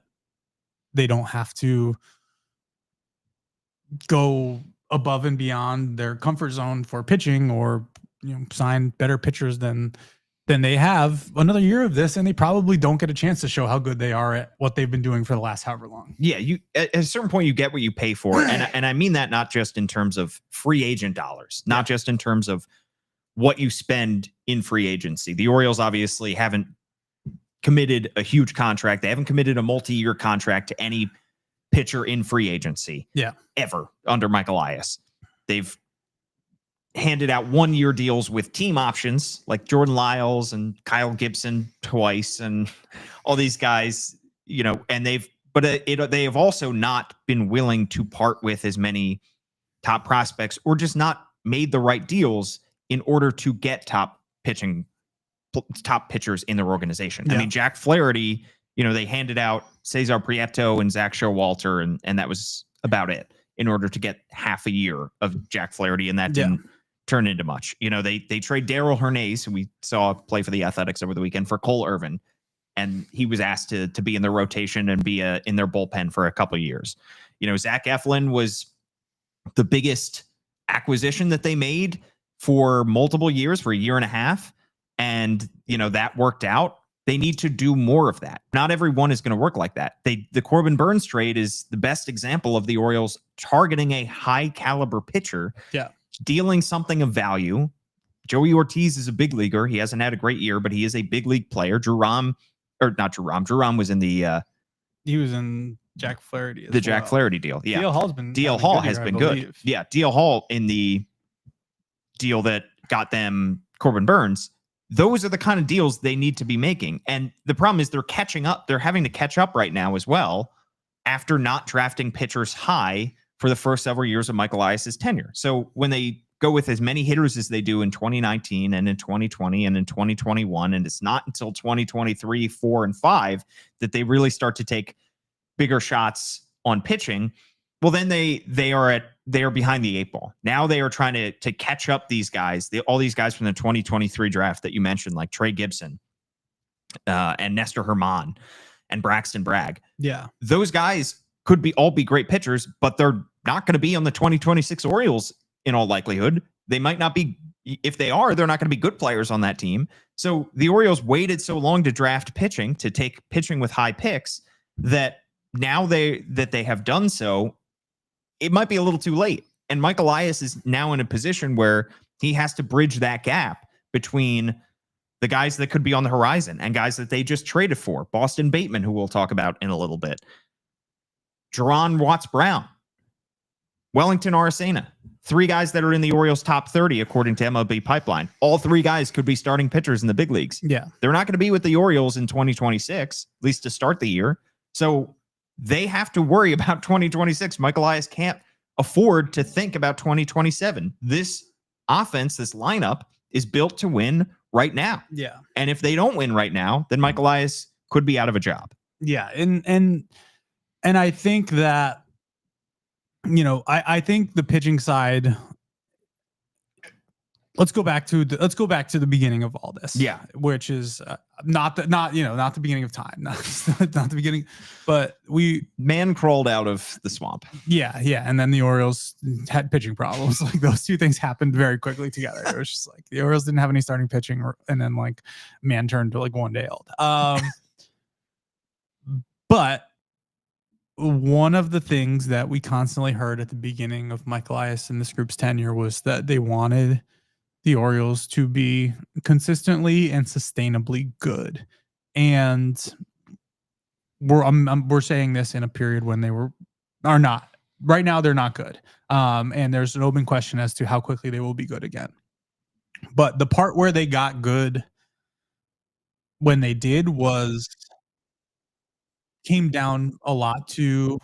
Speaker 3: they don't have to go above and beyond their comfort zone for pitching, or sign better pitchers than they have, another year of this, and they probably don't get a chance to show how good they are at what they've been doing for the last however long.
Speaker 1: Yeah, at a certain point you get what you pay for, and I mean that not just in terms of free agent dollars, not just in terms of what you spend in free agency. The Orioles obviously haven't committed a huge contract. They haven't committed a multi-year contract to any pitcher in free agency. Ever under Michael Elias. They've handed out 1-year deals with team options like Jordan Lyles and Kyle Gibson twice and all these guys, and they have also not been willing to part with as many top prospects, or just not made the right deals in order to get top pitchers in their organization. I mean, Jack Flaherty, they handed out Cesar Prieto and Zach Showalter, and that was about it in order to get half a year of Jack Flaherty, and that didn't turn into much. They trade Darryl Hernandez, who we saw play for the Athletics over the weekend, for Cole Irvin, and he was asked to be in the rotation and be in their bullpen for a couple of years. Zach Eflin was the biggest acquisition that they made for multiple years, for a year and a half, and that worked out. They need to do more of that. Not everyone is going to work like that. The Corbin Burns trade is the best example of the Orioles targeting a high caliber pitcher, dealing something of value. Joey Ortiz is a big leaguer. He hasn't had a great year, but he is a big league player. Drew Rom was in the
Speaker 3: he was in Jack Flaherty.
Speaker 1: Jack Flaherty deal. Yeah.
Speaker 3: DL
Speaker 1: Hall has been good. Yeah. DL Hall in the deal that got them Corbin Burns. Those are the kind of deals they need to be making. And the problem is they're catching up. They're having to catch up right now as well, after not drafting pitchers high for the first several years of Michael Elias's tenure. So when they go with as many hitters as they do in 2019 and in 2020 and in 2021, and it's not until 2023, 4, and 5 that they really start to take bigger shots on pitching, Well, then they are behind the 8 ball. Now they are trying to catch up these guys, all these guys from the 2023 draft that you mentioned, like Trey Gibson and Nestor Herman and Braxton Bragg.
Speaker 3: Yeah.
Speaker 1: Those guys could all be great pitchers, but they're not going to be on the 2026 Orioles in all likelihood. They might not be. If they are, they're not going to be good players on that team. So the Orioles waited so long to draft pitching, to take pitching with high picks, that now they have done so, it might be a little too late. And Mike Elias is now in a position where he has to bridge that gap between the guys that could be on the horizon and guys that they just traded for. Boston Bateman, who we'll talk about in a little bit. Jerron Watts-Brown. Wellington Arcena. 3 guys that are in the Orioles top 30, according to MLB Pipeline. All 3 guys could be starting pitchers in the big leagues.
Speaker 3: Yeah.
Speaker 1: They're not going to be with the Orioles in 2026, at least to start the year. So they have to worry about 2026. Mike Elias can't afford to think about 2027. This offense, this lineup is built to win right now.
Speaker 3: Yeah.
Speaker 1: And if they don't win right now, then Mike Elias could be out of a job.
Speaker 3: Yeah. And I think that, I think the pitching side, let's go back to the beginning of all this.
Speaker 1: Yeah.
Speaker 3: Which is not the beginning of time, not the beginning, but
Speaker 1: man crawled out of the swamp.
Speaker 3: Yeah. And then the Orioles had pitching problems. Like those two things happened very quickly together. It was just like the Orioles didn't have any starting pitching, and then like man turned to like 1 day old. But one of the things that we constantly heard at the beginning of Mike Elias and this group's tenure was that they wanted the Orioles to be consistently and sustainably good. And we're saying this in a period when they are not. Right now, they're not good. And there's an open question as to how quickly they will be good again. But the part where they got good when they did came down a lot to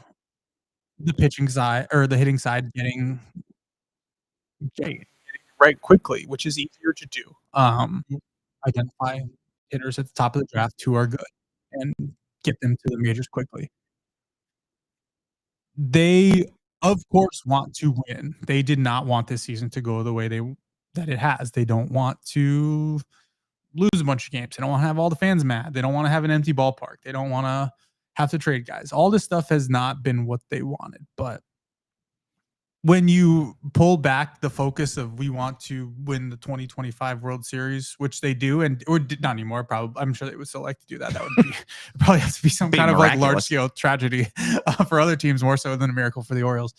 Speaker 3: the pitching side or the hitting side getting right quickly, which is easier to do. Identify hitters at the top of the draft who are good and get them to the majors quickly. They, of course, want to win. They did not want this season to go the way that it has. They don't want to lose a bunch of games. They don't want to have all the fans mad. They don't want to have an empty ballpark. They don't want to have to trade guys. All this stuff has not been what they wanted. But when you pull back the focus of we want to win the 2025 World Series, which they do, or not anymore, probably, I'm sure they would still like to do that. That would be probably have to be some kind of like large scale tragedy for other teams, more so than a miracle for the Orioles.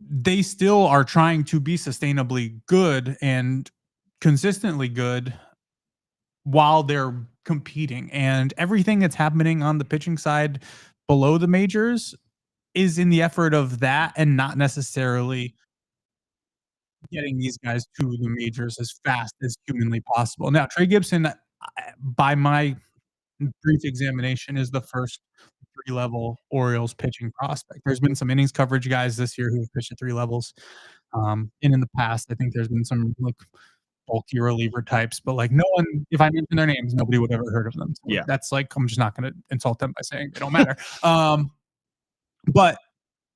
Speaker 3: They still are trying to be sustainably good and consistently good while they're competing, and everything that's happening on the pitching side below the majors is in the effort of that and not necessarily getting these guys to the majors as fast as humanly possible. Now, Trey Gibson, by my brief examination, is the first 3-level Orioles pitching prospect. There's been some innings coverage guys this year who have pitched at 3 levels. And in the past, I think there's been some like bulky reliever types, but like no one, if I mention their names, nobody would ever heard of them. So
Speaker 1: yeah.
Speaker 3: That's like, I'm just not going to insult them by saying they don't matter. But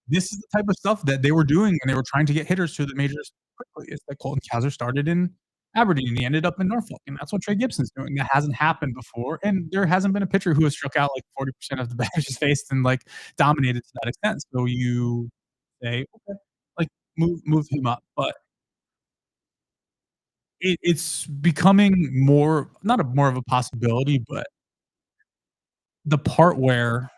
Speaker 3: this is the type of stuff that they were doing when they were trying to get hitters to the majors quickly. It's like Colton Cowser started in Aberdeen and he ended up in Norfolk, and that's what Trey Gibson's doing. That hasn't happened before, and there hasn't been a pitcher who has struck out like 40% of the batters faced and like dominated to that extent. So you say, okay, like move him up, but it's becoming more of a possibility, but the part where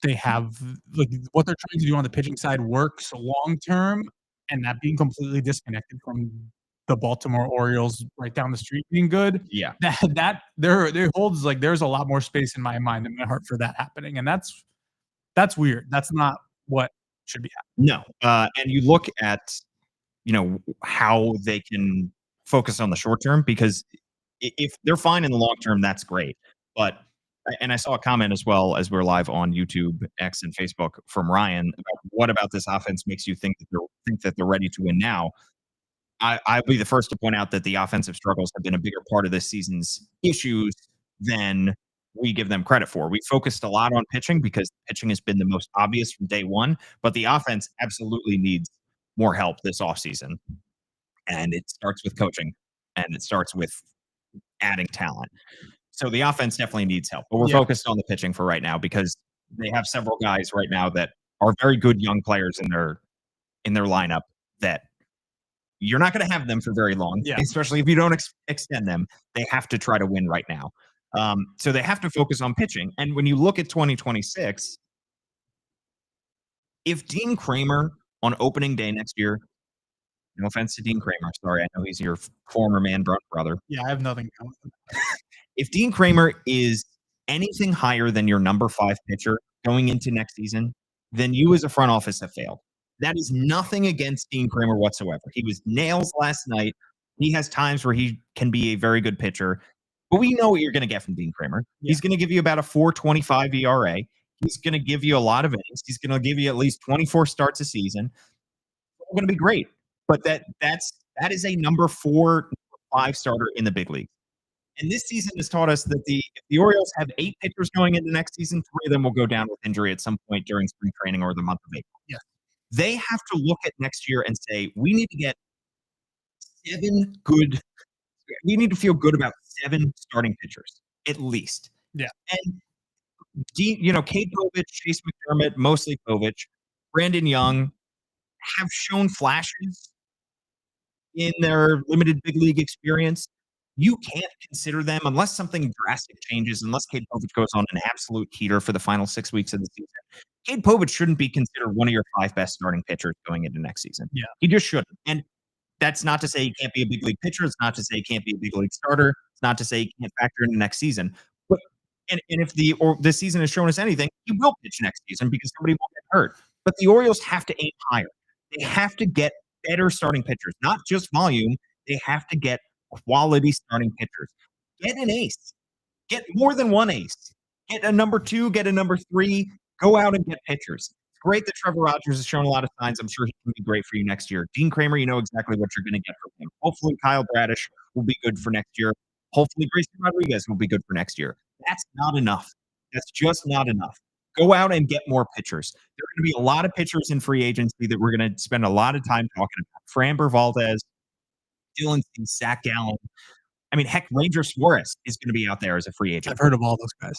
Speaker 3: they have like what they're trying to do on the pitching side works long term, and that being completely disconnected from the Baltimore Orioles right down the street being good.
Speaker 1: Yeah.
Speaker 3: That there holds like there's a lot more space in my mind and my heart for that happening. And that's weird. That's not what should be happening.
Speaker 1: No. And you look at, how they can focus on the short term, because if they're fine in the long term, that's great. But, and I saw a comment as well as we're live on YouTube, X, and Facebook from Ryan about what about this offense makes you think that they're ready to win now. I'll be the first to point out that the offensive struggles have been a bigger part of this season's issues than we give them credit for. We focused a lot on pitching because pitching has been the most obvious from day one, but the offense absolutely needs more help this offseason. And it starts with coaching, and it starts with adding talent. So the offense definitely needs help, but we're focused on the pitching for right now because they have several guys right now that are very good young players in their lineup that you're not going to have them for very long, especially if you don't extend them. They have to try to win right now. So they have to focus on pitching. And when you look at 2026, if Dean Kramer on opening day next year, no offense to Dean Kramer, sorry, I know he's your former brother.
Speaker 3: Yeah, I have nothing.
Speaker 1: If Dean Kramer is anything higher than your number 5 pitcher going into next season, then you as a front office have failed. That is nothing against Dean Kramer whatsoever. He was nails last night. He has times where he can be a very good pitcher, but we know what you're going to get from Dean Kramer. He's going to give you about a 4.25 ERA. He's going to give you a lot of innings. He's going to give you at least 24 starts a season. It's going to be great, but that is a number 4, 5 starter in the big league. And this season has taught us that if the Orioles have 8 pitchers going into next season, 3 of them will go down with injury at some point during spring training or the month of April.
Speaker 3: Yeah.
Speaker 1: They have to look at next year and say, we need to get 7 good. We need to feel good about 7 starting pitchers, at least.
Speaker 3: Yeah.
Speaker 1: And, Cade Povich, Chase McDermott, mostly Povich, Brandon Young have shown flashes in their limited big league experience. You can't consider them unless something drastic changes, unless Cade Povich goes on an absolute heater for the final 6 weeks of the season. Cade Povich shouldn't be considered one of your 5 best starting pitchers going into next season.
Speaker 3: Yeah.
Speaker 1: He just shouldn't. And that's not to say he can't be a big league pitcher. It's not to say he can't be a big league starter. It's not to say he can't factor into next season. But if this season has shown us anything, he will pitch next season because somebody will get hurt. But the Orioles have to aim higher. They have to get better starting pitchers, not just volume. They have to get quality starting pitchers. Get an ace. Get more than one ace. Get a number 2, get a number 3. Go out and get pitchers. It's great that Trevor Rogers has shown a lot of signs. I'm sure he can be great for you next year. Dean Kramer, you know exactly what you're going to get from him. Hopefully Kyle Bradish will be good for next year. Hopefully Grayson Rodriguez will be good for next year. That's not enough. That's just not enough. Go out and get more pitchers. There are going to be a lot of pitchers in free agency that we're going to spend a lot of time talking about. Framber Valdez, Dylan Beavers, Zach Gallen. I mean, heck, Ranger Suarez is going to be out there as a free agent.
Speaker 3: I've heard of all those guys.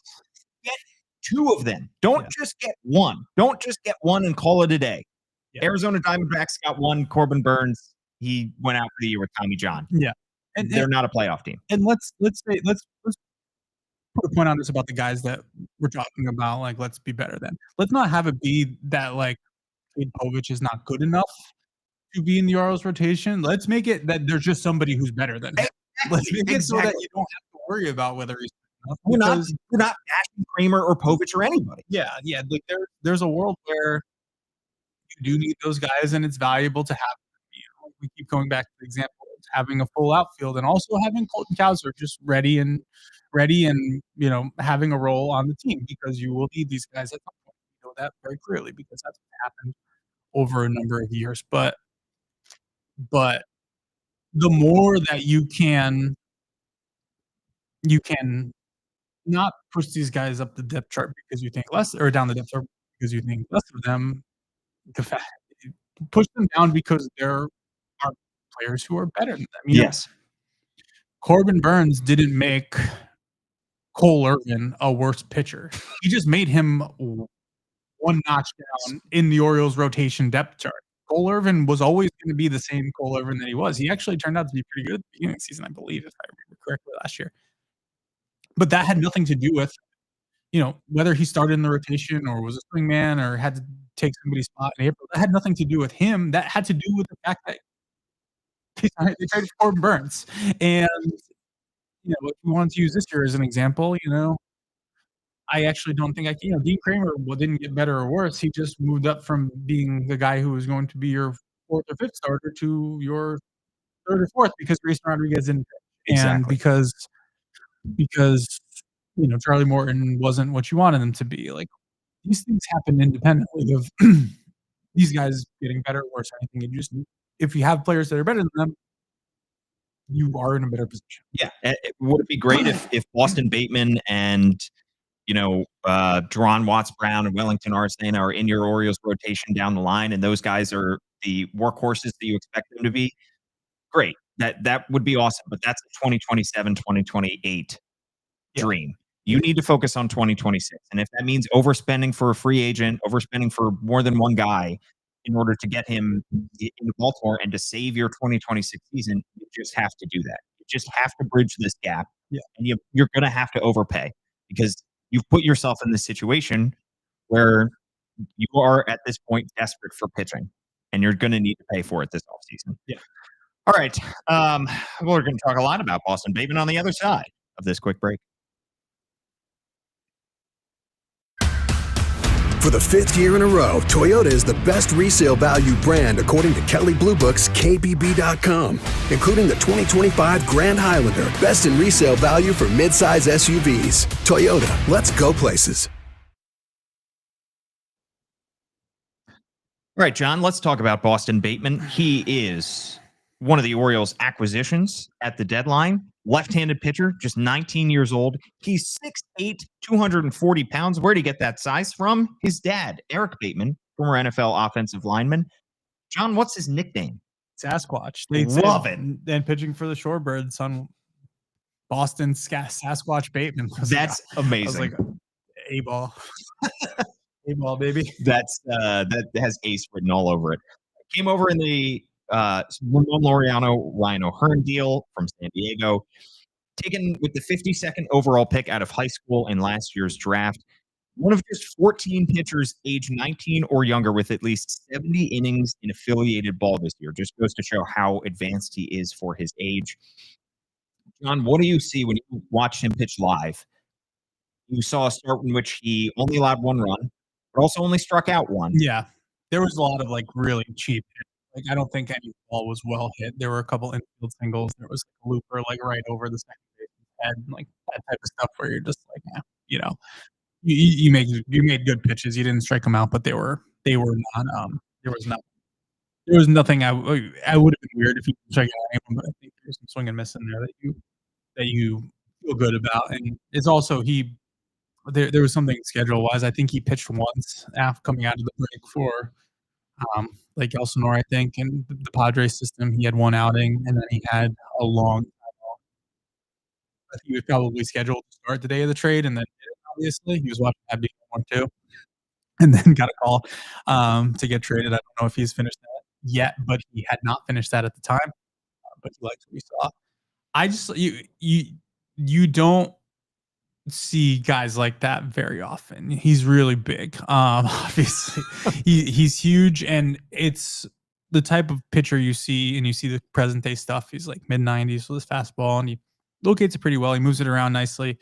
Speaker 1: Get 2 of them. Don't just get 1. Don't just get 1 and call it a day. Yeah. Arizona Diamondbacks got 1. Corbin Burns, he went out for the year with Tommy John.
Speaker 3: Yeah,
Speaker 1: and they're not a playoff team.
Speaker 3: And let's put a point on this about the guys that we're talking about. Like, let's be better than. Let's not have it be that like Cade Povich is not good enough to be in the Orioles rotation. Let's make it that there's just somebody who's better than him. Let's make it so that you don't have to worry about whether he's
Speaker 1: we're not bashing Kramer or Povich or anybody.
Speaker 3: Yeah. Like there's a world where you do need those guys, and it's valuable to have. We keep going back to the example of having a full outfield and also having Colton Cowser just ready and having a role on the team, because you will need these guys at some point. You know that very clearly because that's what happened over a number of years. But the more that you can not push these guys up the depth chart because you think less, or down the depth chart because you think less of them. Push them down because there are players who are better than them.
Speaker 1: Yes.
Speaker 3: Corbin Burns didn't make Cole Irvin a worse pitcher. He just made him 1 notch down in the Orioles rotation depth chart. Cole Irvin was always going to be the same Cole Irvin that he was. He actually turned out to be pretty good at the beginning of the season, I believe, if I remember correctly, last year. But that had nothing to do with, whether he started in the rotation or was a swingman or had to take somebody's spot in April. That had nothing to do with him. That had to do with the fact that they traded for Corbin Burns. And, if we wanted to use this year as an example, I actually don't think Dean Kramer didn't get better or worse. He just moved up from being the guy who was going to be your 4th or 5th starter to your 3rd or 4th because Grayson Rodriguez didn't pitch.
Speaker 1: Exactly.
Speaker 3: And because Charlie Morton wasn't what you wanted him to be. Like, these things happen independently of these guys getting better or worse or anything. If you have players that are better than them, you are in a better position.
Speaker 1: Yeah. Would it be great if Boston Bateman and Deron Watts Brown and Wellington Arsenal are in your Orioles rotation down the line, and those guys are the workhorses that you expect them to be, great. That would be awesome, but that's a 2027, 2028 dream. You need to focus on 2026. And if that means overspending for a free agent, overspending for more than one guy in order to get him into Baltimore and to save your 2026 season, you just have to do that. You just have to bridge this gap.
Speaker 3: Yeah.
Speaker 1: And you're going to have to overpay because you've put yourself in this situation where you are at this point desperate for pitching and you're going to need to pay for it this offseason.
Speaker 3: Yeah.
Speaker 1: All right. We're going to talk a lot about Boston Bateman on the other side of this quick break.
Speaker 2: For the fifth year in a row, Toyota is the best resale value brand according to Kelley Blue Book's KBB.com, including the 2025 Grand Highlander, best in resale value for midsize SUVs. Toyota, let's go places.
Speaker 1: All right, John, let's talk about Boston Bateman. He is one of the Orioles' acquisitions at the deadline. Left-handed pitcher, just 19 years old. He's 6'8", 240 pounds. Where did he get that size from? His dad, Eric Bateman, former NFL offensive lineman. John, what's his nickname?
Speaker 3: Sasquatch.
Speaker 1: Love it.
Speaker 3: And pitching for the Shorebirds on Boston Sasquatch Bateman.
Speaker 1: That's amazing.
Speaker 3: I was like, A-ball. A-ball, baby.
Speaker 1: That has ace written all over it. Came over in the Ramon Laureano Ryan O'Hearn deal from San Diego, taken with the 52nd overall pick out of high school in last year's draft. One of just 14 pitchers age 19 or younger with at least 70 innings in affiliated ball this year. Just goes to show how advanced he is for his age. John, what do you see when you watch him pitch live? You saw a start in which he only allowed one run, but also only struck out one.
Speaker 3: Yeah. There was a lot of really cheap hits. I don't think any ball was well hit. There were a couple infield singles. There was a looper right over the second baseman's head, that type of stuff where you're just you made good pitches. You didn't strike them out, but they were not. There was nothing. I would have been weird if you strike out anyone, but I think there's some swing and miss in there that you feel good about. And it's also there was something schedule wise. I think he pitched once after coming out of the break for Lake Elsinore, I think, in the Padres system. He had one outing, and then he had a long time off. He was probably scheduled to start the day of the trade, and then obviously he was watching that big one too, and then got a call to get traded. I don't know if he's finished that yet, but he had not finished that at the time. But he likes what we saw. I just you don't see guys like that very often. He's really big. Obviously he's huge, and it's the type of pitcher you see, and you see the present day stuff. He's like mid-90s with his fastball, and he locates it pretty well. He moves it around nicely.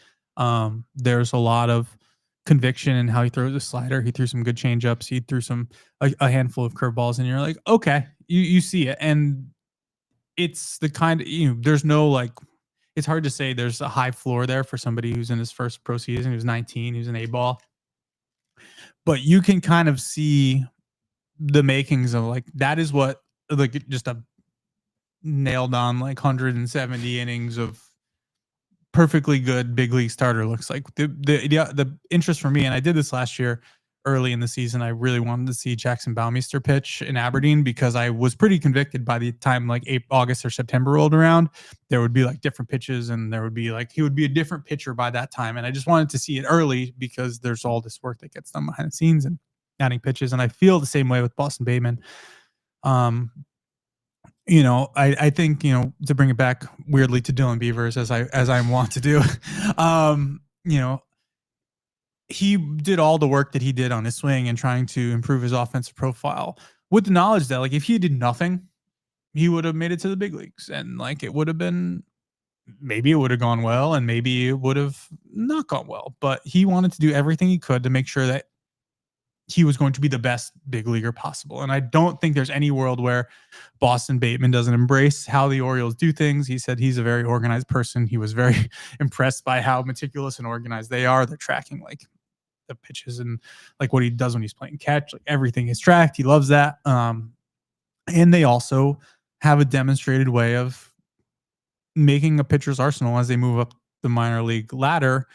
Speaker 3: There's a lot of conviction in how he throws a slider. He threw some good changeups. He threw a handful of curveballs, and you're like, okay, you see it. And it's the kind of, there's no it's hard to say there's a high floor there for somebody who's in his first pro season, who's 19, who's an A-ball. But you can kind of see the makings of that is what just a nailed on 170 innings of perfectly good big league starter looks like. The interest for me, and I did this last year early in the season, I really wanted to see Jackson Baumeister pitch in Aberdeen because I was pretty convicted by the time August or September rolled around, there would be different pitches, and there would be he would be a different pitcher by that time. And I just wanted to see it early because there's all this work that gets done behind the scenes and adding pitches. And I feel the same way with Boston Bateman. I think, to bring it back weirdly to Dylan Beavers as I want to do, he did all the work that he did on his swing and trying to improve his offensive profile with the knowledge that if he did nothing, he would have made it to the big leagues, and it would have been, maybe it would have gone well and maybe it would have not gone well, but he wanted to do everything he could to make sure that he was going to be the best big leaguer possible. And I don't think there's any world where Boston Bateman doesn't embrace how the Orioles do things. He said he's a very organized person. He was very impressed by how meticulous and organized they are. They're tracking the pitches and what he does when he's playing catch. Everything is tracked. He loves that. And they also have a demonstrated way of making a pitcher's arsenal as they move up the minor league ladder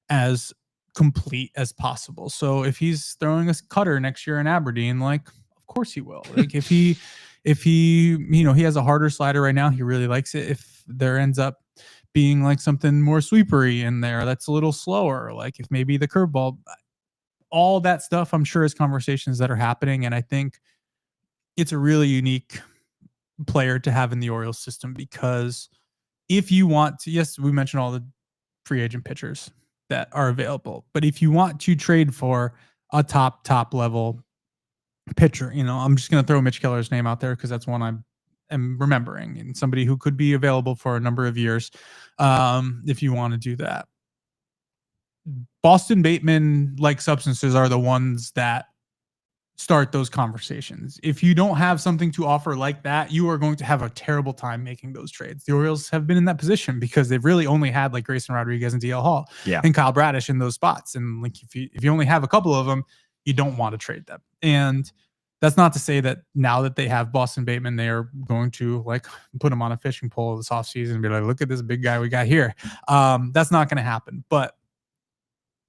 Speaker 3: as complete as possible. So if he's throwing a cutter next year in Aberdeen, like, of course he will. Like if he, he has a harder slider right now, he really likes it. If there ends up being like something more sweepery in there that's a little slower, like if maybe the curveball, all that stuff, I'm sure is conversations that are happening. And I think it's a really unique player to have in the Orioles system, because if you want to, yes, we mentioned all the free agent pitchers that are available, but if you want to trade for a top level pitcher, I'm just going to throw Mitch Keller's name out there because that's one I am remembering, and somebody who could be available for a number of years. If you want to do that, Boston Bateman like substances are the ones that start those conversations. If you don't have something to offer like that, you are going to have a terrible time making those trades. The Orioles have been in that position because they've really only had like Grayson Rodriguez and DL Hall and Kyle Bradish in those spots. And like, if you only have a couple of them, you don't want to trade them. And that's not to say that now that they have Boston Bateman, they are going to like put him on a fishing pole this offseason and be like, look at this big guy we got here. That's not going to happen. But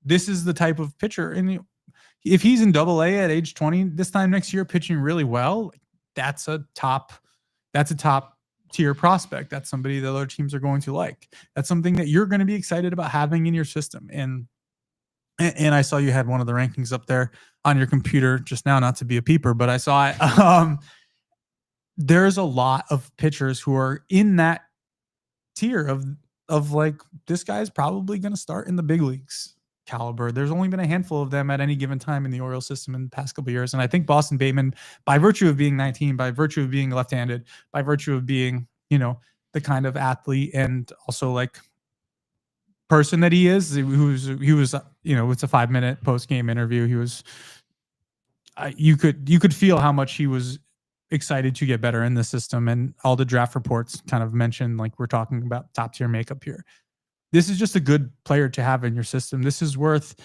Speaker 3: this is the type of pitcher if he's in Double-A at age 20 this time next year, pitching really well, that's a top tier prospect. That's somebody that other teams are going to like. That's something that you're going to be excited about having in your system. And I saw you had one of the rankings up there on your computer just now, not to be a peeper, but I saw it. There's a lot of pitchers who are in that tier of like, this guy's probably going to start in the big leagues caliber. There's only been a handful of them at any given time in the Orioles system in the past couple of years. And I think Boston Bateman, by virtue of being 19, by virtue of being left-handed, by virtue of being, the kind of athlete and also like person that he is, he was, it's a 5-minute post-game interview. He was, you could feel how much he was excited to get better in the system, and all the draft reports kind of mentioned, like, we're talking about top tier makeup here. This is just a good player to have in your system. This is worth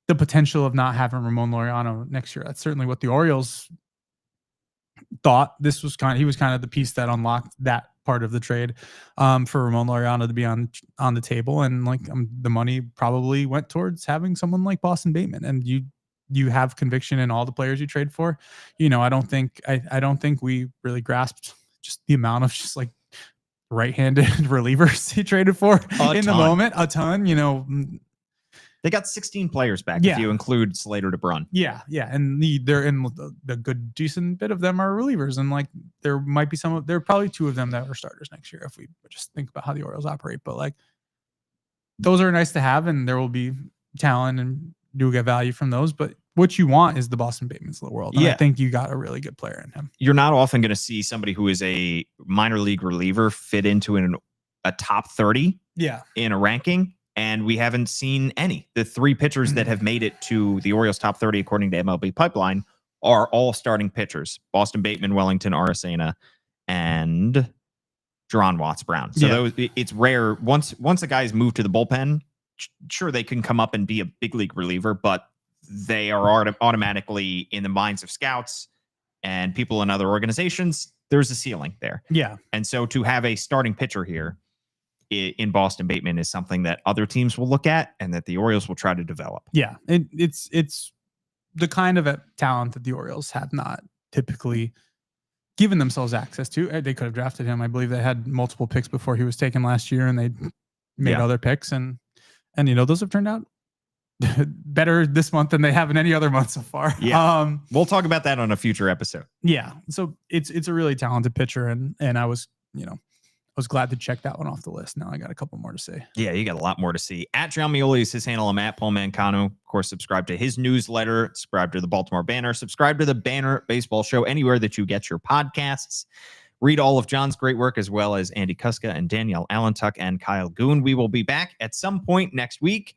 Speaker 3: the potential of not having Ramon Laureano next year. That's certainly what the Orioles thought. He was kind of the piece that unlocked that part of the trade for Ramon Laureano to be on the table. And like the money probably went towards having someone like Boston Bateman. And you have conviction in all the players you trade for. I don't think we really grasped just the amount of just like right-handed relievers he traded for in the moment. A ton,
Speaker 1: They got 16 players back if you include Slater DeBrun.
Speaker 3: Yeah. And they're in the good, decent bit of them are relievers. And like, there might be there are probably 2 of them that are starters next year if we just think about how the Orioles operate. But like, those are nice to have, and there will be talent and do get value from those. But what you want is the Boston Batemans of the world. And I think you got a really good player in him. You're
Speaker 1: not often going to see somebody who is a minor league reliever fit into a top 30 in a ranking. And we haven't seen any. The 3 pitchers that have made it to the Orioles top 30, according to MLB Pipeline, are all starting pitchers. Boston Bateman, Wellington, Aracena, and Jerron Watts Brown. So it's rare. Once a guy's moved to the bullpen, sure, they can come up and be a big league reliever, but they are automatically in the minds of scouts and people in other organizations. There's a ceiling there.
Speaker 3: Yeah.
Speaker 1: And so to have a starting pitcher here in Boston Bateman is something that other teams will look at and that the Orioles will try to develop.
Speaker 3: Yeah. It's the kind of talent that the Orioles have not typically given themselves access to. They could have drafted him. I believe they had multiple picks before he was taken last year, and they made other picks. And those have turned out better this month than they have in any other month so far.
Speaker 1: Yeah. We'll talk about that on a future episode.
Speaker 3: Yeah. So it's a really talented pitcher. And I was glad to check that one off the list. Now I got a couple more to say.
Speaker 1: Yeah, you got a lot more to see. At John Meoli is his handle. I'm at Paul Mancano. Of course, subscribe to his newsletter. Subscribe to the Baltimore Banner. Subscribe to the Banner Baseball Show anywhere that you get your podcasts. Read all of John's great work, as well as Andy Kuska and Danielle Allentuck and Kyle Goon. We will be back at some point next week.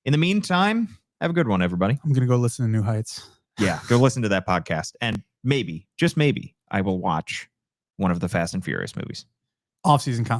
Speaker 1: In the meantime, have a good one, everybody.
Speaker 3: I'm going to go listen to New Heights.
Speaker 1: Yeah, go listen to that podcast. And maybe, just maybe, I will watch one of the Fast and Furious movies.
Speaker 3: Off-season content.